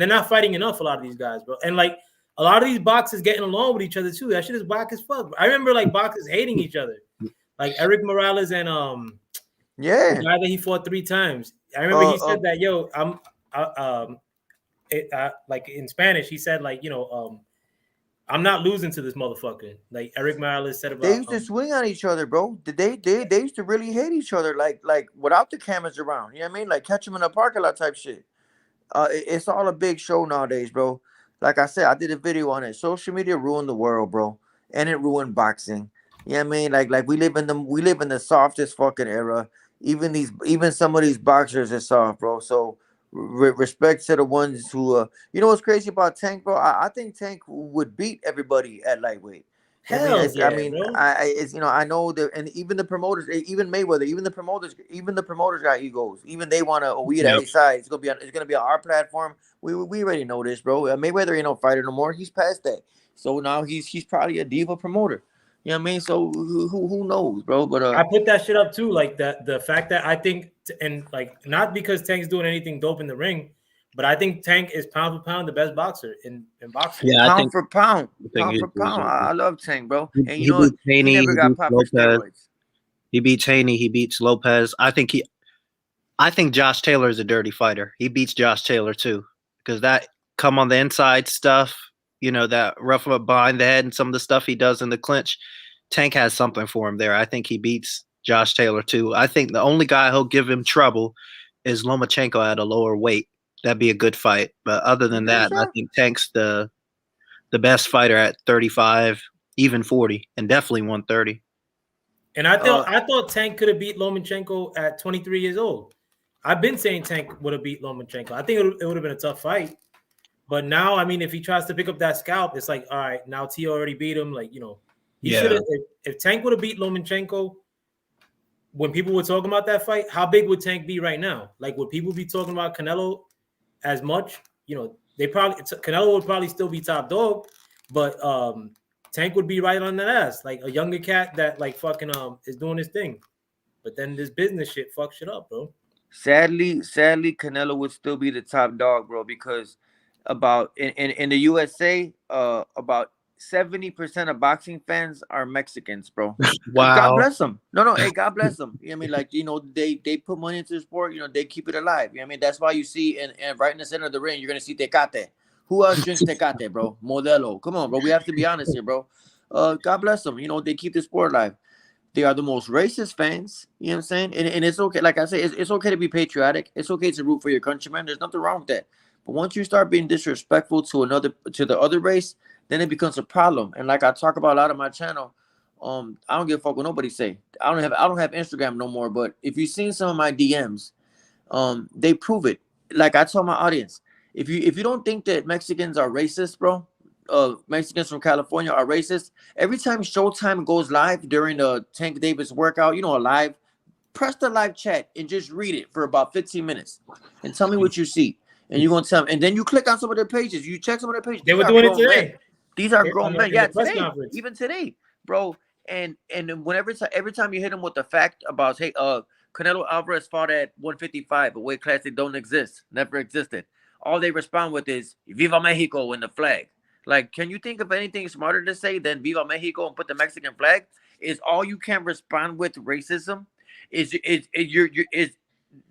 not fighting enough. A lot of these guys, bro, and like a lot of these boxers getting along with each other too. That shit is whack as fuck. Bro. I remember like boxers hating each other, like Eric Morales and Yeah, the guy that he fought 3 times. I remember he said that, yo, like in Spanish, he said like, I'm not losing to this motherfucker. Like Eric Morales said about they used to swing on each other, bro. They used to really hate each other, like without the cameras around. You know what I mean? Like catch them in a parking lot type shit. It's all a big show nowadays, bro. Like I said, I did a video on it. Social media ruined the world, bro, and it ruined boxing. You know what I mean? Like we live in the softest fucking era. Even some of these boxers are soft, bro. So respect to the ones who you know what's crazy about Tank, bro? I think Tank would beat everybody at lightweight. Hell yeah, bro. I know that, and even the promoters, even Mayweather, even the promoters got egos. Even they want to. We at A side. It's gonna be on our platform. We already know this, bro. Mayweather ain't no fighter no more. He's past that. So now he's probably a diva promoter. You know what I mean? So who knows, bro? But I put that shit up too. Like the fact that I think, and like not because Tank's doing anything dope in the ring, but I think Tank is pound for pound the best boxer in boxing. Yeah, pound for pound. I love Tank, bro. And you know what? Haney, he never got proper steroids. He beats Haney. He beats Lopez. I think Josh Taylor is a dirty fighter. He beats Josh Taylor too, because that come on the inside stuff, that rough up behind the head and some of the stuff he does in the clinch. Tank has something for him there. I think he beats Josh Taylor too. I think the only guy who'll give him trouble is Lomancheko at a lower weight. That'd be a good fight. But other than that, I think Tank's the best fighter at 35, even 40, and definitely 130. And I thought Tank could have beat Lomancheko at 23 years old. I've been saying Tank would have beat Lomancheko. I think it would have been a tough fight. But now, I mean, if he tries to pick up that scalp, it's like, all right, now Tio already beat him. Like, he should have. If Tank would have beat Lomancheko, when people were talking about that fight, how big would Tank be right now? Like, would people be talking about Canelo as much? Canelo would probably still be top dog, but Tank would be right on that ass, like a younger cat that like fucking is doing his thing. But then this business shit fucks shit up, bro. Sadly, Canelo would still be the top dog, bro, because about in the USA, about 70% of boxing fans are Mexicans, bro. Wow. God bless them. No, hey, God bless them. I mean, like, they put money into the sport, they keep it alive. I mean, that's why you see and right in the center of the ring, you're gonna see Tecate. Who else drinks Tecate, bro? Modelo. Come on, bro. We have to be honest here, bro. God bless them. They keep the sport alive. They are the most racist fans. You know what I'm saying? And it's okay. Like I say, it's okay to be patriotic. It's okay to root for your countrymen. There's nothing wrong with that. But once you start being disrespectful to the other race, then it becomes a problem. And like I talk about a lot on my channel, I don't give a fuck what nobody say. I don't have Instagram no more. But if you've seen some of my DMs, they prove it. Like I tell my audience, if you don't think that Mexicans are racist, bro, Mexicans from California are racist. Every time Showtime goes live during the Tank Davis workout, a live, press the live chat and just read it for about 15 minutes and tell me what you see. And you're gonna tell me, and then you click on some of their pages. You check some of their pages. They were doing it today. Men. These are grown men. Yeah, today, conference. Even today, bro. And every time you hit them with the fact about, hey, Canelo Alvarez fought at 155, a weight class that don't exist, never existed. All they respond with is "Viva Mexico" and the flag. Like, can you think of anything smarter to say than "Viva Mexico" and put the Mexican flag? Is all you can respond with racism? Is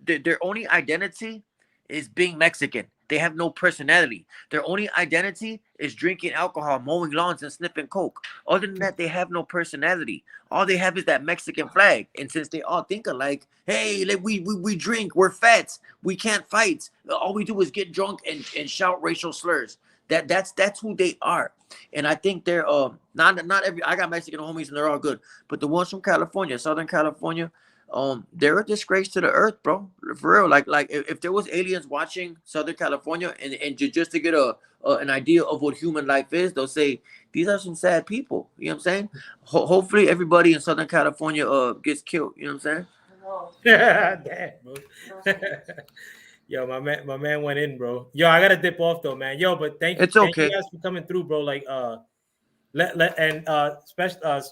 their only identity is being Mexican. They have no personality. Their only identity is drinking alcohol, mowing lawns, and sniffing coke. Other than that, they have no personality. All they have is that Mexican flag. And since they all think alike, hey, like we drink, we're fat, we can't fight. All we do is get drunk and shout racial slurs. That's who they are. And I think they're not every. I got Mexican homies and they're all good, but the ones from California, Southern California, they're a disgrace to the earth, bro. For real. Like if there was aliens watching Southern California and just to get an idea of what human life is, they'll say these are some sad people. You know what I'm saying? Hopefully everybody in Southern California gets killed. You know what I'm saying? Damn, bro. Yo, my man went in, bro. Yo, I gotta dip off though, man. Yo, but thank you guys for coming through, bro. Like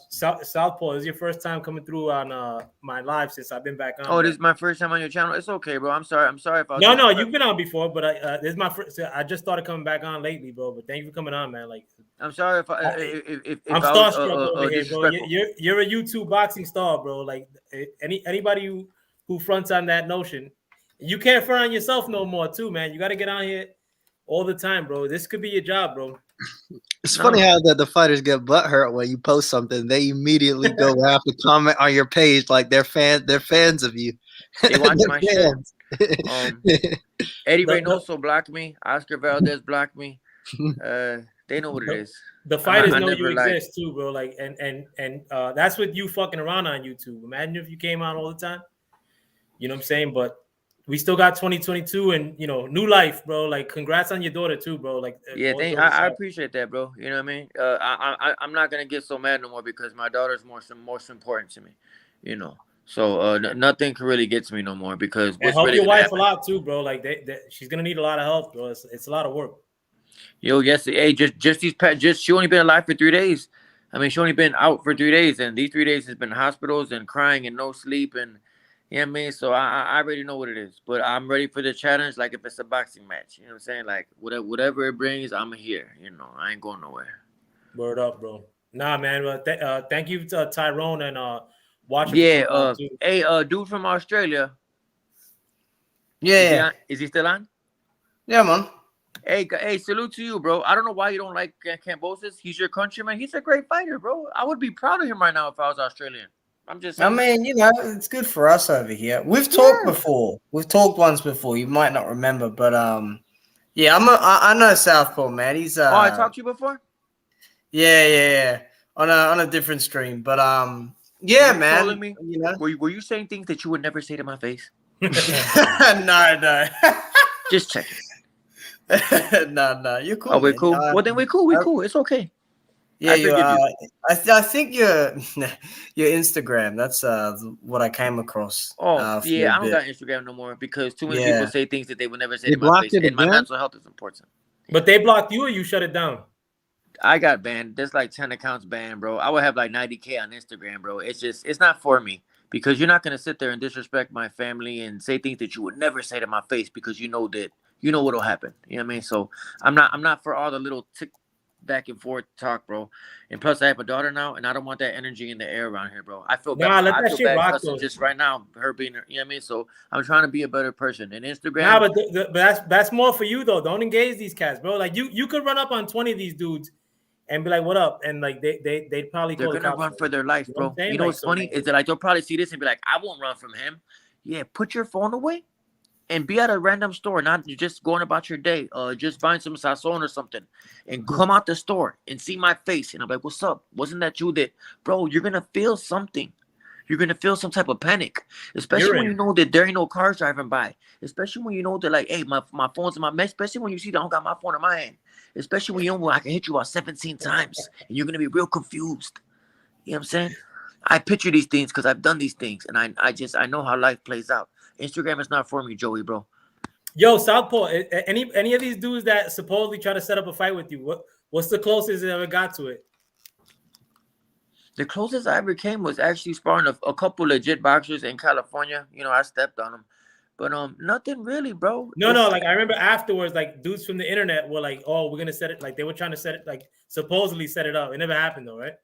Southpaw, this is your first time coming through on my live since I've been back on. Oh, this is my first time on your channel. It's okay, bro. I'm sorry if I was No, you've been on before, but this is my first. I just started coming back on lately, bro. But thank you for coming on, man. Like, I'm sorry if I'm starstruck over here, bro. You're a YouTube boxing star, bro. Like anybody who fronts on that notion, you can't front on yourself no more, too, man. You got to get on here all the time, bro. This could be your job, bro. It's funny how the fighters get butthurt when you post something. They immediately go have to comment on your page like they're fans of you. They watch my shit. Eddie Reynoso blocked me. Oscar Valdez blocked me. They know what it is. The fighters know you exist too, bro. Like, and that's with you fucking around on YouTube. Imagine if you came out all the time. You know what I'm saying? But we still got 2022 and new life, bro. Like, congrats on your daughter too, bro. Like, yeah, I appreciate that, bro. You know what I mean? I'm not gonna get so mad no more because my daughter's most important to me. So nothing can really get to me no more because and help really your wife a lot too, bro. Like, she's gonna need a lot of help, bro. It's a lot of work. Yo, yes, hey, she only been alive for 3 days. I mean, she only been out for 3 days, and these 3 days has been hospitals and crying and no sleep and. You know what I mean? So I already know what it is. But I'm ready for the challenge like if it's a boxing match. You know what I'm saying? Like, whatever it brings, I'm here. I ain't going nowhere. Word up, bro. Nah, man. Thank you to Tyrone and watching. Yeah, hey, dude from Australia. Yeah. Is he still on? Yeah, man. Hey, salute to you, bro. I don't know why you don't like Cambosis. He's your countryman. He's a great fighter, bro. I would be proud of him right now if I was Australian. I'm just saying. I mean, it's good for us over here. We've talked before. We've talked once before. You might not remember, but yeah, I know Southpaw, man. He's I talked to you before? Yeah. On a different stream. But yeah, man. Telling me, were you saying things that you would never say to my face? No. Just check it. No, you're cool. Oh, we're cool. Well, then we're cool. We're cool. It's okay. Yeah, I think your Instagram. That's what I came across. Yeah, I don't got Instagram no more because too many people say things that they would never say to my face. And my mental health is important. But they blocked you, or you shut it down? I got banned. There's like 10 accounts banned, bro. I would have like 90K on Instagram, bro. It's not for me because you're not gonna sit there and disrespect my family and say things that you would never say to my face because you know what'll happen. You know what I mean? So I'm not for all the little back and forth talk, bro. And plus, I have a daughter now, and I don't want that energy in the air around here, bro. I feel bad. Let that shit rock, though. Just right now, her being, you know what I mean? So I'm trying to be a better person. And Instagram. Nah, but that's more for you though. Don't engage these cats, bro. Like you could run up on 20 of these dudes and be like, "What up?" And like they'd probably they're gonna run for their life, bro. You know what's funny is that like they'll probably see this and be like, "I won't run from him." Yeah, put your phone away. And be at a random store, not just going about your day, just buying some sazon or something, and come out the store and see my face. And I'm like, what's up? Wasn't that you that, bro, you're going to feel something. You're gonna feel some type of panic, especially when you know that there ain't no cars driving by. Especially when you know that, like, hey, my phone's in my mess. Especially when you see that I don't got my phone in my hand. Especially when you know I can hit you about 17 times and you're gonna be real confused. You know what I'm saying? I picture these things because I've done these things, and I know how life plays out. Instagram is not for me, Joey, bro. Yo, Southpaw, any of these dudes that supposedly try to set up a fight with you, what's the closest it ever got to it? The closest I ever came was actually sparring a couple legit boxers in California. You know, I stepped on them, but nothing really, bro. No, like I remember afterwards, like dudes from the internet were like, "Oh, we're gonna set it." Like they were trying to set it, like supposedly set it up. It never happened though, right?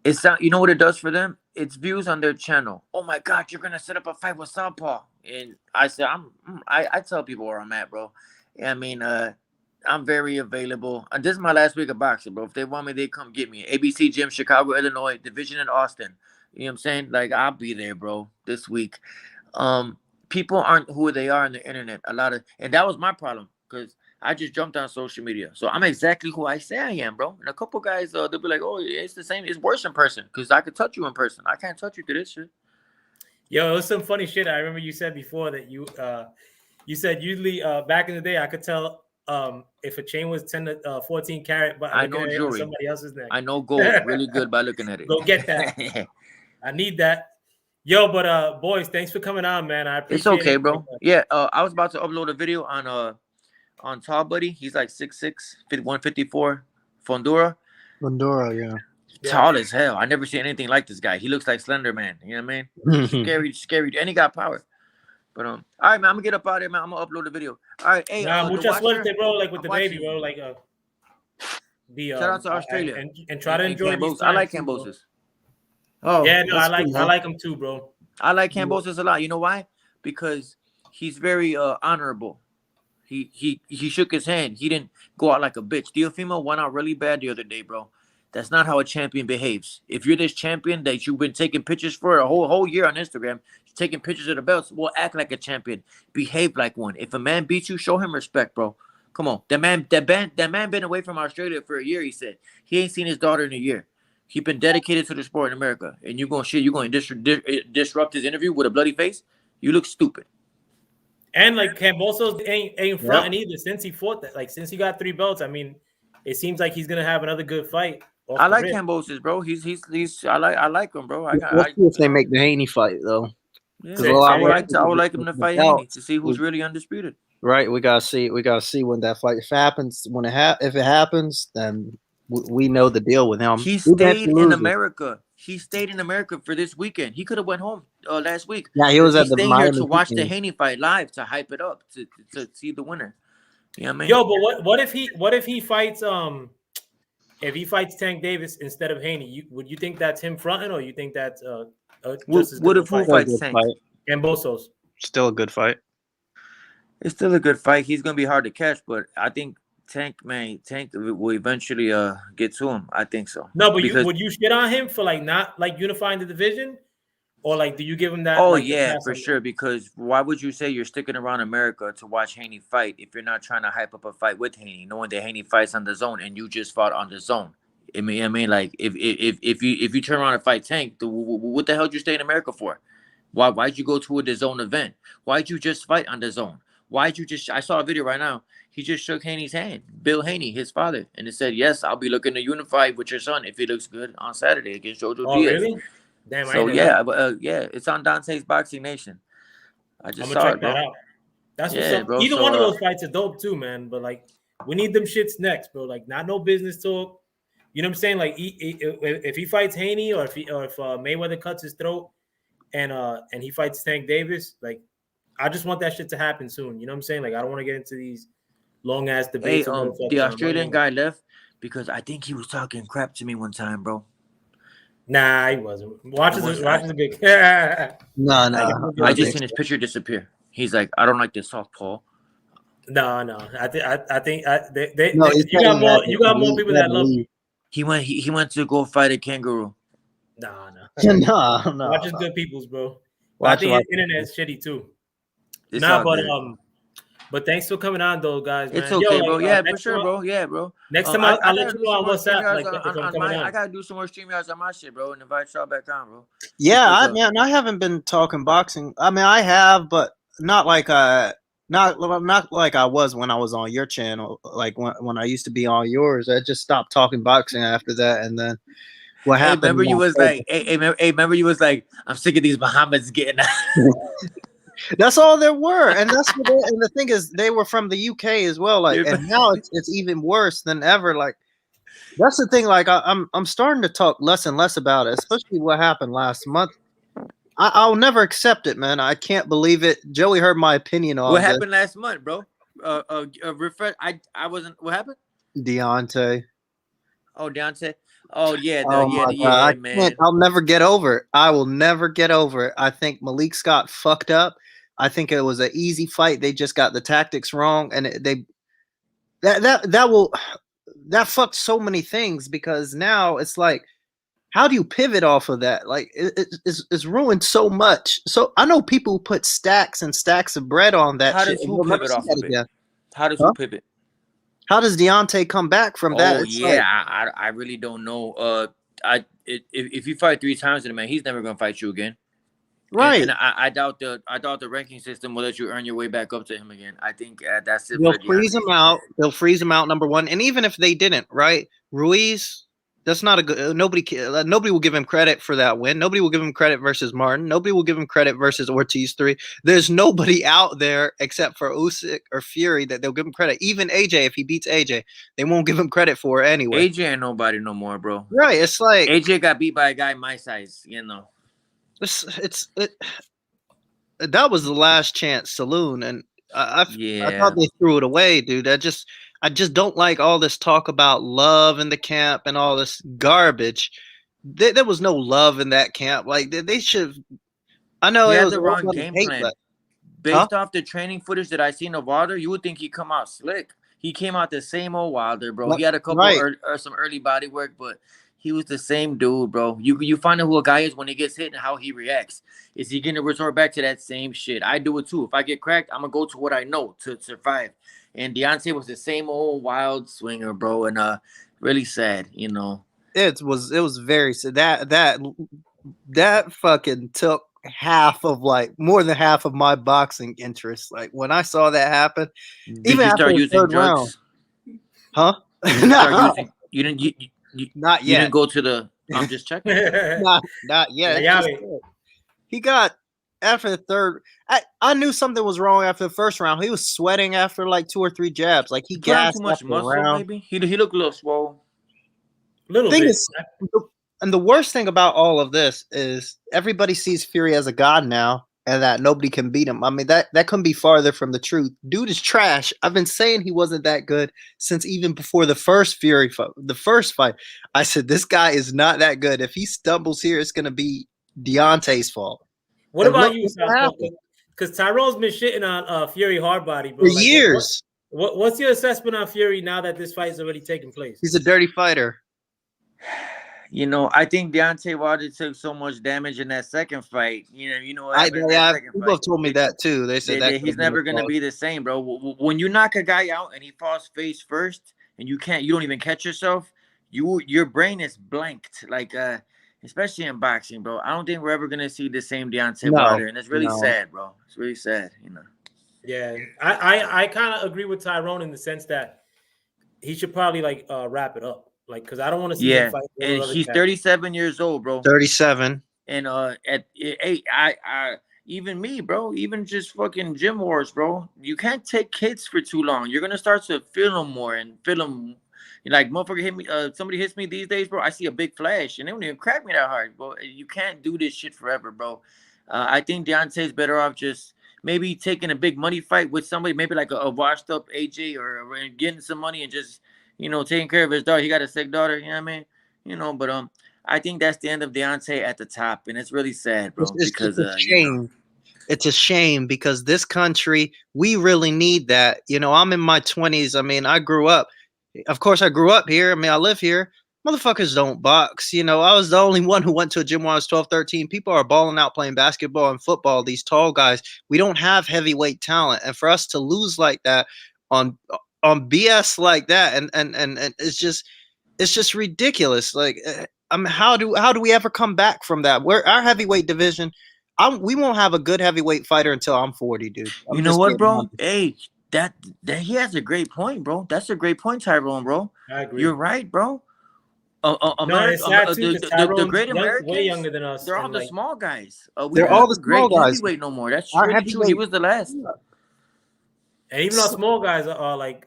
It's not. You know what it does for them? It's views on their channel. Oh my God, you're gonna set up a fight with SouthPaw, and I said, I tell people where I'm at, bro. I mean, I'm very available. And this is my last week of boxing, bro. If they want me, they come get me. ABC Gym, Chicago, Illinois, Division in Austin. You know what I'm saying? Like, I'll be there, bro, this week. People aren't who they are on the internet. And that was my problem, because I just jumped on social media. So I'm exactly who I say I am, bro. And a couple guys, they'll be like, oh, it's the same. It's worse in person, because I could touch you in person. I can't touch you through this shit. Yo, it was some funny shit. I remember you said before that you said usually back in the day I could tell if a chain was 10 to 14 karat, but I know jewelry. Somebody else's neck. I know gold really good by looking at it. Go get that. I need that. Yo, but boys, thanks for coming on, man. I appreciate it. It's okay, it. bro. Yeah, I was about to upload a video on Tall Buddy. He's like 6'6", 154, Fondura. Yeah. Tall as hell. I never seen anything like this guy. He looks like Slender Man. You know what I mean? Scary, and he got power. But all right, man, I'm gonna get up out of here, man. I'm gonna upload the video. All right, hey, mucha suerte, bro. Like with the baby, bro. Like shout out to Australia and try to enjoy these. I like Cambosos. Oh yeah, no, I like him too, bro. I like Cambosos a lot. You know why? Because he's very honorable. He shook his hand. He didn't go out like a bitch. Teofimo went out really bad the other day, bro. That's not how a champion behaves. If you're this champion that you've been taking pictures for a whole year on Instagram, taking pictures of the belts, well, act like a champion. Behave like one. If a man beats you, show him respect, bro. Come on. That man been away from Australia for a year, he said. He ain't seen his daughter in a year. He been dedicated to the sport in America. And you're going to disrupt his interview with a bloody face? You look stupid. And like Cambosos ain't fronting either since he fought that. Like since he got 3 belts, I mean, it seems like he's gonna have another good fight. I like Cambosos, bro. He's I like him, bro. Let's see if they make the Haney fight though. Yeah. I would like him to fight Haney to see who's really undisputed. Right, we gotta see when that fight happens. If it happens, then we know the deal with him. He stayed in America. He stayed in America for this weekend. He could have went home last week. Yeah, he was at the Miami here to watch the Haney fight live, to hype it up, to see the winner. You know what I mean? Yo, but what if he fights if he fights Tank Davis instead of Haney? Would you think that's him fronting, or you think that's what if who fights Tank? Cambosos. Still a good fight. It's still a good fight. He's gonna be hard to catch, but I think Tank will eventually get to him. I think so. No, but would you shit on him for like not like unifying the division, or like do you give him that? Oh like, yeah, for sure. Because why would you say you're sticking around America to watch Haney fight if you're not trying to hype up a fight with Haney, knowing that Haney fights on the zone and you just fought on the zone? I mean, like if you turn around and fight Tank, what the hell did you stay in America for? Why'd you go to the zone event? Why'd you just fight on the zone? Why'd you just? I saw a video right now. He just shook Haney's hand, Bill Haney, his father, and it said, "Yes, I'll be looking to unify with your son if he looks good on Saturday against Jojo Diaz." Really? Damn. So yeah, it's on Dante's Boxing Nation. I just saw it, bro. That out. That's what's up. Bro, either one of those fights are dope too, man. But like, we need them shits next, bro. Like, not no business talk. You know what I'm saying? Like, if he fights Haney, or if Mayweather cuts his throat, and he fights Tank Davis, like, I just want that shit to happen soon. You know what I'm saying? Like, I don't want to get into these long ass debates. Hey, the Australian guy left because I think he was talking crap to me one time, bro. Nah, he wasn't. Watch the big. No. I just seen his picture disappear. He's like, I don't like this SouthPaw. No. I think you got more people that love you. He went to go fight a kangaroo. No. No. Watch his good peoples, bro. I think his internet's shitty too. But But thanks for coming on, though, guys. It's Man. okay, Yo, bro. like, Yeah, for next sure, time, bro. Yeah, bro. next time I I'll let gotta you do know some on more WhatsApp, StreamYards like if I'm on coming my. I on. gotta do some more StreamYards on my shit, bro, and invite y'all back on, bro. Yeah, Because, I haven't been talking boxing. I mean, I have, but not like not like I was when I was on your channel. Like when I used to be on yours, I just stopped talking boxing after that. And then what hey, happened? remember you was like, remember you was like, I'm sick of these Muhammad's getting. That's all there were, and and the thing is, they were from the UK as well. Like, and now it's even worse than ever. Like, that's the thing. Like, I'm starting to talk less and less about it, especially what happened last month. I'll never accept it, man. I can't believe it. Joey heard my opinion on What this. happened last month, bro? Refresh. I wasn't. What happened? Deontay. Oh, Deontay. Oh yeah, Oh my God. I man. can't. I'll never get over it. I will never get over it. I think Malik Scott fucked up. I think it was an easy fight. They just got the tactics wrong, and that fucked so many things, because now it's like, how do you pivot off of that? Like, it's ruined so much. So I know people put stacks and stacks of bread on that How shit, does and who we'll never pivot see off that of it? again. How does Huh? who pivot? How does Deontay come back from that? Oh It's yeah, like, I really don't know. If you fight 3 times with him, man, he's never gonna fight you again. right. And I doubt the ranking system will let you earn your way back up to him again. I think that's it They'll for freeze him Deontay. out. They'll freeze him out, number one. And even if they didn't, right? Ruiz, that's not a good. Nobody will give him credit for that win. Nobody will give him credit versus Martin. Nobody will give him credit versus Ortiz 3. There's nobody out there except for Usyk or Fury that they'll give him credit. Even AJ, if he beats AJ, they won't give him credit for it anyway. AJ ain't nobody no more, bro. Right? It's like AJ got beat by a guy my size, you know. That was the last chance saloon, and I Yeah. thought they threw it away, dude. I just don't like all this talk about love in the camp and all this garbage. There was no love in that camp. Like, they should. I know He it had was the a whole wrong lot of game hate, plan. but Based off the training footage that I seen of Wilder, you would think he'd come out slick. He came out the same old Wilder, bro. He had a couple right. some early body work, but he was the same dude, bro. You find out who a guy is when he gets hit and how he reacts. Is he gonna resort back to that same shit? I do it too. If I get cracked, I'm gonna go to what I know to survive. And Deontay was the same old wild swinger, bro, and really sad, you know. It was very sad. That fucking took more than half of my boxing interest. Like, when I saw that happen, Did even you after start the using third round, drugs? huh? Did you start No, using? You didn't. You not you didn't yet. go to the. I'm just checking. Not yet. Yeah, It's just, he got after the third. I knew something was wrong after the first round. He was sweating after like 2 or 3 jabs. Like, he Put on gassed too much after the muscle, round. maybe. He looked a little swole. little Thing bit. is, and the worst thing about all of this is everybody sees Fury as a god now, and that nobody can beat him. I mean, that couldn't be farther from the truth. Dude is trash. I've been saying he wasn't that good since even before the first Fury fight. The first fight, I said, this guy is not that good. If he stumbles here, it's going to be Deontay's fault. What And about look you, what Southpaw? happened. Because Tyrone's been shitting on Fury hardbody, bro. For Like, years. what's your assessment on Fury now that this fight is already taking place? He's a dirty fighter. You know, I think Deontay Wilder took so much damage in that second fight. You know what happened in that Yeah, second people fight. have told me that too. They said that He's never gonna be the same, bro. When you knock a guy out and he falls face first, and you don't even catch yourself, your brain is blanked. Like especially in boxing, bro. I don't think we're ever gonna see the same Deontay Wilder, and it's really sad, bro. It's really sad, you know. Yeah, I kind of agree with Tyrone in the sense that he should probably like wrap it up, like, because I don't want to see him fight. And he's 37 years old, bro. 37. And at 8, I even me, bro, even just fucking gym wars, bro. You can't take kids for too long. You're gonna start to feel them more and feel them. Like, motherfucker hit me. Somebody hits me these days, bro. I see a big flash, and they don't even crack me that hard, bro. You can't do this shit forever, bro. I think Deontay's better off just maybe taking a big money fight with somebody, maybe like a washed up AJ, or getting some money and just, you know, taking care of his daughter. He got a sick daughter, you know what I mean? You know, but I think that's the end of Deontay at the top, and it's really sad, bro. Because it's a shame. You know. It's a shame because this country, we really need that. You know, I'm in my 20s. I mean, I grew up. Of course, I grew up here. I mean, I live here. motherfuckers don't box. You know, I was the only one who went to a gym when I was 12, 13. People are balling out playing basketball and football. These tall guys, we don't have heavyweight talent, and for us to lose like that on BS like that, and it's just ridiculous. Like, how do we ever come back from that? We're our heavyweight division. We won't have a good heavyweight fighter until I'm 40, dude. You know what, bro? Hey, that he has a great point, bro. That's a great point, Tyrone, bro. I agree. You're right, bro. No, it's sad too, The great Americans, way younger than us. they're all and the like, small guys. They're all the small guys. Heavyweight no more. That's Our really true. He heavyweight- was the last. and even our small guys are like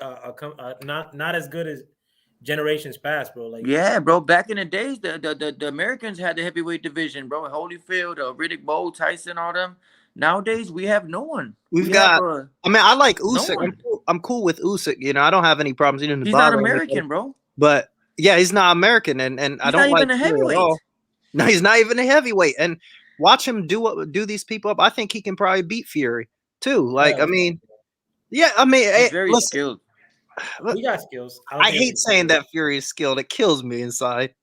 not as good as generations past, bro. Like, Yeah, bro. Back in the days, the Americans had the heavyweight division, bro. Holyfield, Riddick Bowe, Tyson, all them. Nowadays, we have no one. We've got. I mean, I like no Usyk. one. I'm cool with Usyk. You know, I don't have any problems. He He's not American, bro. But yeah, he's not American, and I don't not like even a Fury at heavyweight. all. No, he's not even a heavyweight. And watch him do these people up. I think he can probably beat Fury too. Like, Yeah. I mean, yeah, I mean, He's very listen, skilled. he got skills. I hate saying that Fury is skilled. It kills me inside.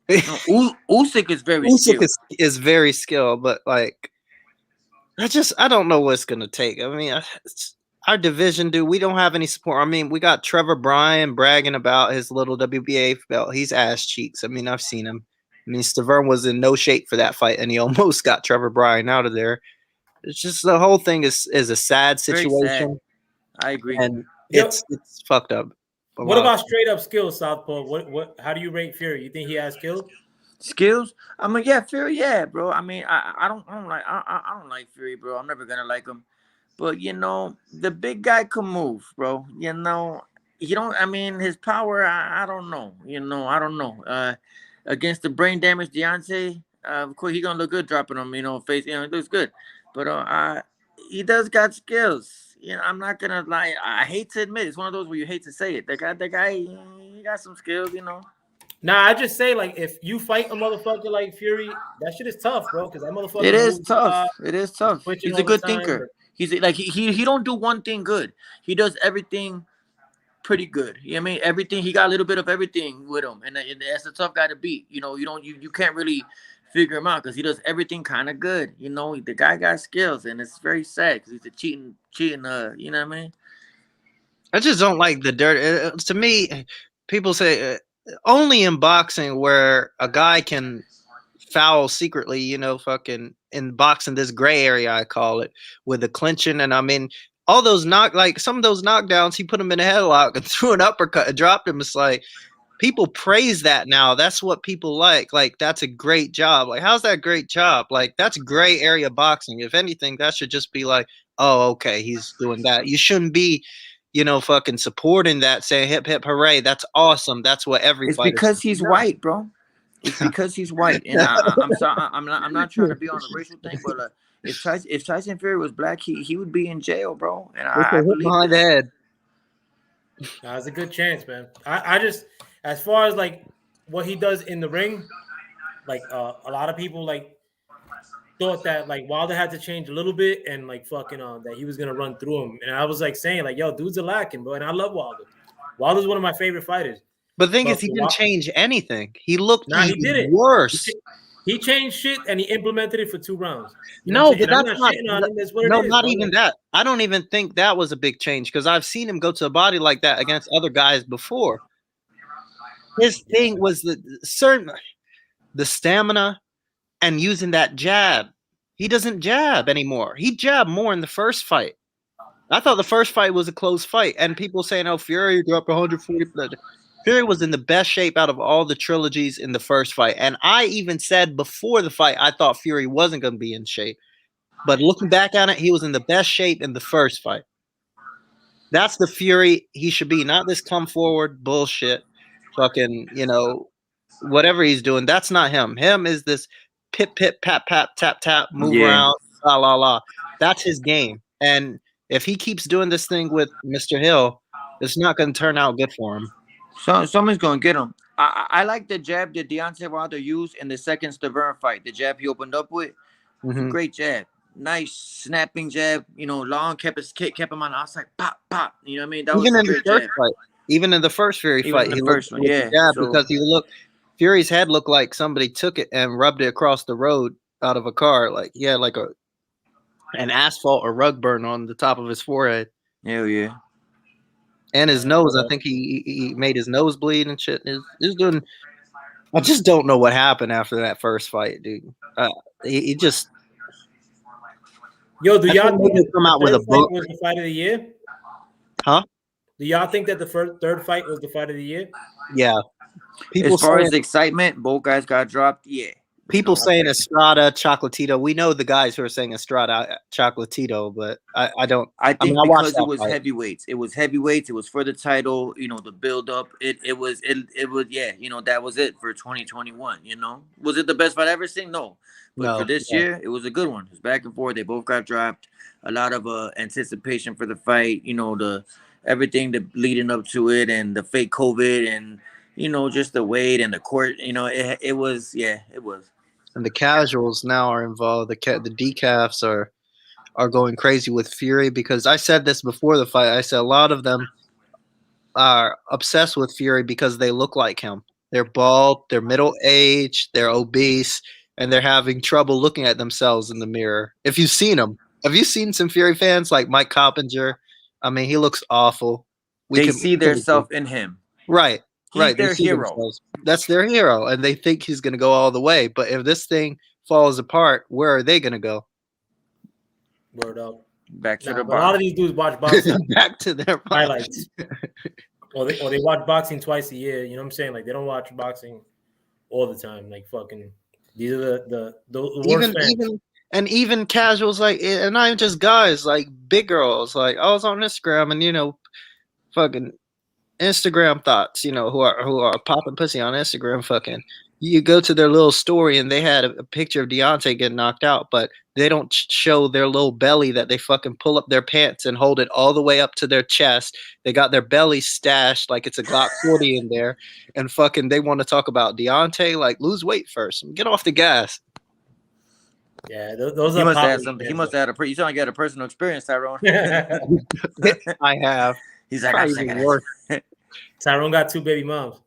No, Usyk is very Usyk skilled. is very skilled, but like, I don't know what it's gonna take. I mean, our division, dude, we don't have any support. I mean, we got Trevor Bryan bragging about his little WBA belt. He's ass cheeks. I mean, I've seen him. I mean, Stavern was in no shape for that fight, and he almost got Trevor Bryan out of there. It's just the whole thing is a sad Very situation, sad. I agree. and Yep. it's fucked up. What about straight up skills, Southpaw? What? How do you rate Fury? You think he has skills? Skills? I mean, yeah, Fury, yeah, bro. I mean, I don't like Fury, bro. I'm never gonna like him. But you know, the big guy can move, bro. You know, he don't. I mean, his power, I don't know. You know, I don't know. Against the brain damaged Deontay, of course he gonna look good dropping him. You know, face. You know, it looks good. But he does got skills. You know, I'm not gonna lie. I hate to admit it's one of those where you hate to say it. The guy, he got some skills. You know. Nah, I just say, like, if you fight a motherfucker like Fury, that shit is tough, bro. Because that motherfucker. It is tough. It is tough. Switching He's all a good the time, thinker. He's like he don't do one thing good. He does everything pretty good. You know what I mean? Everything. He got a little bit of everything with him, and that's a tough guy to beat. You know, you can't really figure him out because he does everything kind of good. You know, the guy got skills, and it's very sad because he's a cheating. You know what I mean? I just don't like the dirt. To me, people say only in boxing where a guy can foul secretly, you know, fucking in boxing, this gray area, I call it, with the clinching. And I mean, all those some of those knockdowns, he put him in a headlock and threw an uppercut and dropped him. It's like, people praise that now. That's what people like. Like, that's a great job. Like, how's that a great job? Like, that's gray area boxing. If anything, that should just be like, oh, okay, he's doing that. You shouldn't be, you know, fucking supporting that, saying hip hip hooray. That's awesome. That's what every It's fighter because should he's do. white, bro. It's because he's white, and I'm sorry. I'm not trying to be on a racial thing, but if Tyson Fury was black, he would be in jail, bro. And With a I hit believe behind the this. head. Nah, it's a good chance, man. I just, as far as like what he does in the ring, like a lot of people like thought that like Wilder had to change a little bit and like fucking that he was gonna run through him. And I was like saying like, yo, dudes are lacking, bro. And I love Wilder. Wilder's one of my favorite fighters. But the thing But is, he for didn't change anything. He looked Nah, he even did it. worse. He changed shit and he implemented it for 2 rounds. You know No, what I'm but saying? And that's I'm not. shitting on him. That's what it No, is, not bro. even that. I don't even think that was a big change because I've seen him go to a body like that against other guys before. His thing was the stamina and using that jab. He doesn't jab anymore. He jabbed more in the first fight. I thought the first fight was a close fight, and people saying, "Oh, Fury dropped 140." Fury was in the best shape out of all the trilogies in the first fight, and I even said before the fight I thought Fury wasn't going to be in shape. But looking back on it, he was in the best shape in the first fight. That's the Fury he should be, not this come forward bullshit, fucking, you know, whatever he's doing. That's not him. Him is this pip, pip, pap, pap, tap, tap, move around, la, la, la. That's his game. And if he keeps doing this thing with Mr. Hill, it's not going to turn out good for him. So someone's gonna get him. I like the jab that Deontay Wilder used in the second Stavern fight. The jab he opened up with, great jab, nice snapping jab. You know, long kept him on the outside, pop, pop. You know what I mean? That Even was a in the great first jab. fight, Even in the first Fury Even fight, in the he first looked one, with yeah. the jab So because Fury's head looked like somebody took it and rubbed it across the road out of a car. Like he had like an asphalt or rug burn on the top of his forehead hell yeah. and his nose. I think he made his nose bleed and shit. He's doing. I just don't know what happened after that first fight, dude. He just. Yo, do y'all think maybe that come the out with third a fight book? was the fight of the year? Huh? Do y'all think that the third fight was the fight of the year? Yeah. People As far saying, as excitement, both guys got dropped. Yeah. people saying Estrada, Chocolatito. We know the guys who are saying Estrada, Chocolatito, but I don't. I think I watched because that it was fight. heavyweights. It was heavyweights. It was for the title. You know, the build up. It was yeah. You know, that was it for 2021. You know, was it the best fight I ever seen? No, but for this year, it was a good one. It was back and forth. They both got dropped. A lot of anticipation for the fight. You know, the everything leading up to it, and the fake COVID, and you know, just the weight and the court. You know, it was it was. And the casuals now are involved. The decafs are going crazy with Fury because I said this before the fight. I said a lot of them are obsessed with Fury because they look like him. They're bald, they're middle aged, they're obese, and they're having trouble looking at themselves in the mirror. If you've seen them, have you seen some Fury fans like Mike Coppinger? I mean, he looks awful. They see their self in him. Right. He's their hero. That's their hero, and they think he's going to go all the way. But if this thing falls apart, where are they going to go? Word up. Back to the a lot of these dudes watch boxing. Back to their highlights. or they watch boxing twice a year. You know what I'm saying? Like they don't watch boxing all the time. Like fucking, these are the worst fans. Even casuals, like, and not even just guys, like big girls. Like I was on Instagram, and fucking Instagram thoughts, who are popping pussy on Instagram. Fucking, you go to their little story, and they had a picture of Deontay getting knocked out, but they don't show their little belly that they fucking pull up their pants and hold it all the way up to their chest. They got their belly stashed like it's a Glock 40 in there, and fucking they want to talk about Deontay. Like, lose weight first, get off the gas. Yeah, those he are. Must have something. He must have had you sound like you had a personal experience, Tyrone. I have. He's like, Tyrone got 2 baby moms.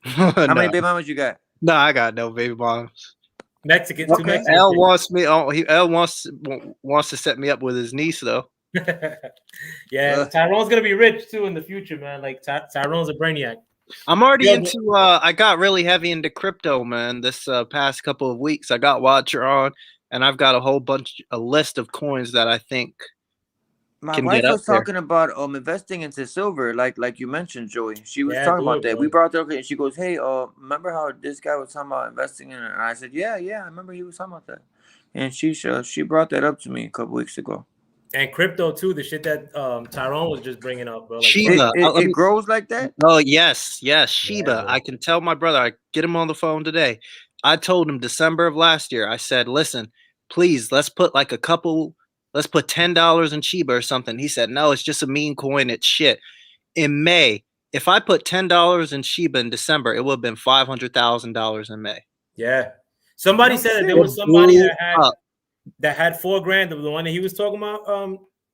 How many baby mamas you got? No, I got no baby moms. Mexicans. Okay. 2 Mexicans. L wants me. L wants to set me up with his niece though. Yeah, Tyrone's gonna be rich too in the future, man. Like Tyrone's a brainiac. I'm already into. I got really heavy into crypto, man. This past couple of weeks, I got Watcher on, and I've got a list of coins that I think. My wife was talking about investing into silver, like you mentioned, Joey. She was talking about that. We brought that up, and she goes, "Hey, remember how this guy was talking about investing in it?" And I said, "Yeah, I remember he was talking about that." And she brought that up to me a couple weeks ago. And crypto too, the shit that Tyrone was just bringing up, bro. Like, Shiba, it grows like that. Oh yes, Shiba. Yeah, I can tell my brother. I get him on the phone today. I told him December of last year. I said, "Listen, please, let's put Let's put $10 in Shiba or something." He said, "No, it's just a meme coin. It's shit." In May, if I put $10 in Shiba in December, it would have been $500,000 in May. Yeah. Somebody said that there was somebody that had $4,000 of the one that he was talking about.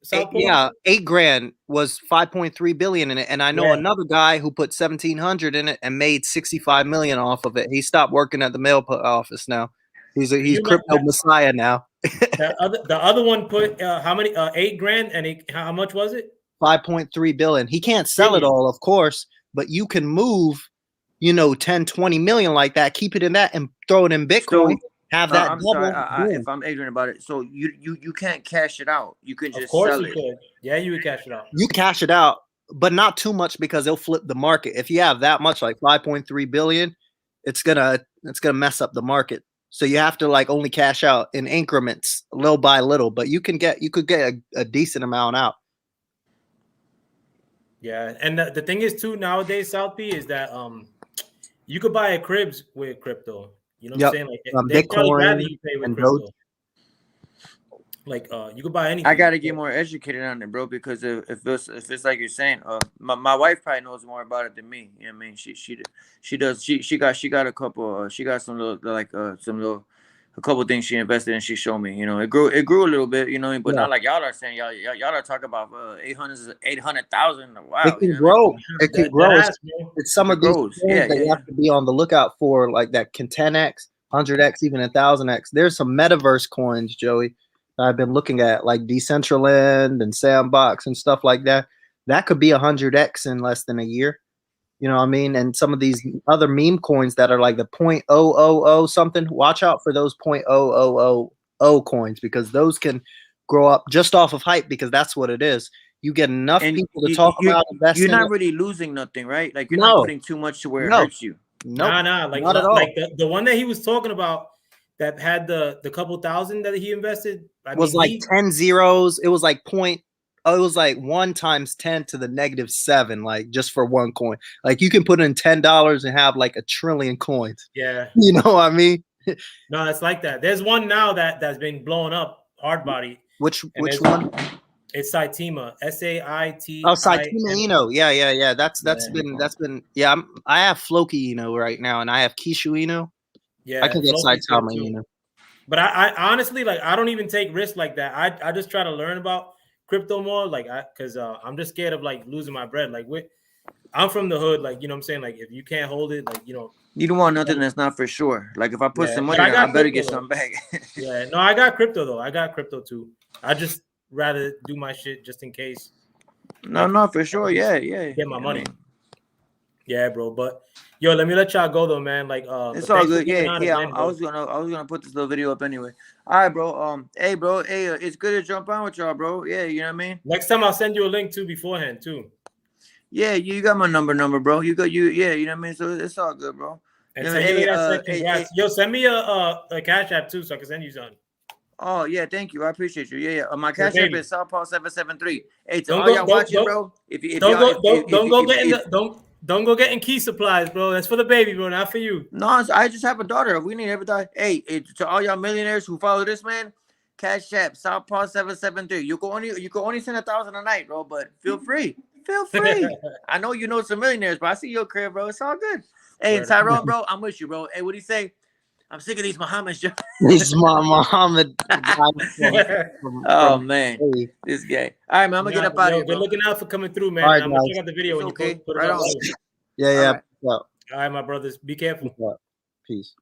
$8 grand was 5.3 billion in it, and I know another guy who put 1,700 in it and made 65 million off of it. He stopped working at the mail office now. He's crypto messiah now. The other one put how many? $8,000, and how much was it? 5.3 billion. He can't sell it all, of course, but you can move, 10, 20 million like that, keep it in that, and throw it in Bitcoin. Have that. I'm sorry, if I'm ignorant about it. So you can't cash it out. You can just sell it. Could. Yeah, you would cash it out. You cash it out, but not too much because it'll flip the market. If you have that much, like 5.3 billion, it's gonna mess up the market. So you have to only cash out in increments, little by little, but you could get a decent amount out. Yeah, and the thing is too nowadays, SouthPaw, is that you could buy a cribs with crypto. You know what I'm saying? Like they probably rather you pay with crypto. Like you could buy anything. I gotta get more educated on it, bro, because if it's like you're saying, my wife probably knows more about it than me. You know what I mean? She does. She got a couple. She got some little a couple things she invested in. She showed me, you know, it grew a little bit, you know, but Yeah. not like y'all are saying. Y'all are talking about 800,000. Wow, It can you know what I mean? grow. It can grow. It's some It of these grows. things Yeah, that you yeah, have to be on the lookout for, like that can 10x, 100x, even 1,000x. There's some metaverse coins, Joey, that I've been looking at, like Decentraland and Sandbox and stuff like that. That could be 100x in less than a year. You know what I mean? And some of these other meme coins that are like the 0.000 something, watch out for those 0.0000 coins, because those can grow up just off of hype, because that's what it is. You get enough and people to talk about investing. You're not really losing nothing, right? Like you're No. not putting too much to where it No. hurts you. Nope, Nah, like not at all. like the one that he was talking about that had the couple thousand that he invested Was like 10 zeros. It was like it was like 1 times 10 to the -7, like just for one coin. Like you can put in $10 and have like 1 trillion coins. Yeah. You know what I mean? No, it's like that. There's one now that's been blowing up, hard body. Which one? It's Saitima, SAIT. Oh, Saitima. Yeah. That's been yeah. I have Floki right now, and I have Kishu. Yeah, I can get Saitama. But I honestly, like, I don't even take risks like that. I just try to learn about crypto more, like, because I'm just scared of like losing my bread. Like, I'm from the hood, like, you know what I'm saying? Like, if you can't hold it, like, you know, you don't want nothing that's not for sure. Like if I put some money, I better get some back. Yeah, no, I got crypto though. I got crypto too. I just rather do my shit just in case. No, for sure. Yeah. Get my money. Yeah, bro. But yo, let me let y'all go though, man. Like, it's all good. Yeah. I was gonna put this little video up anyway. All right, bro. Hey, it's good to jump on with y'all, bro. Yeah, you know what I mean. Next time I'll send you a link too beforehand too. Yeah, you got my number, bro. Yeah, you know what I mean. So it's all good, bro. And yo, send me a cash app too, so I can send you something. Oh yeah, thank you. I appreciate you. Yeah. My cash app is SouthPaw 773. Hey, to all y'all watching, bro. Don't go getting key supplies, bro. That's for the baby, bro, not for you. No, I just have a daughter. We need everything. Hey, to all y'all millionaires who follow this man, cash app SouthPaw 773. You can only send 1,000 a night, bro. But feel free. I know you know some millionaires, but I see your career, bro. It's all good. Hey, and Tyrone, bro, I'm with you, bro. Hey, what do you say? I'm sick of these Muhammad's. This Muhammad. Oh man, this guy. All right, man. I'm gonna get up out of here. Good looking out for coming through, man. All right, I'm gonna check out the video when you put it right up. Yeah. All right, my brothers. Be careful. Peace.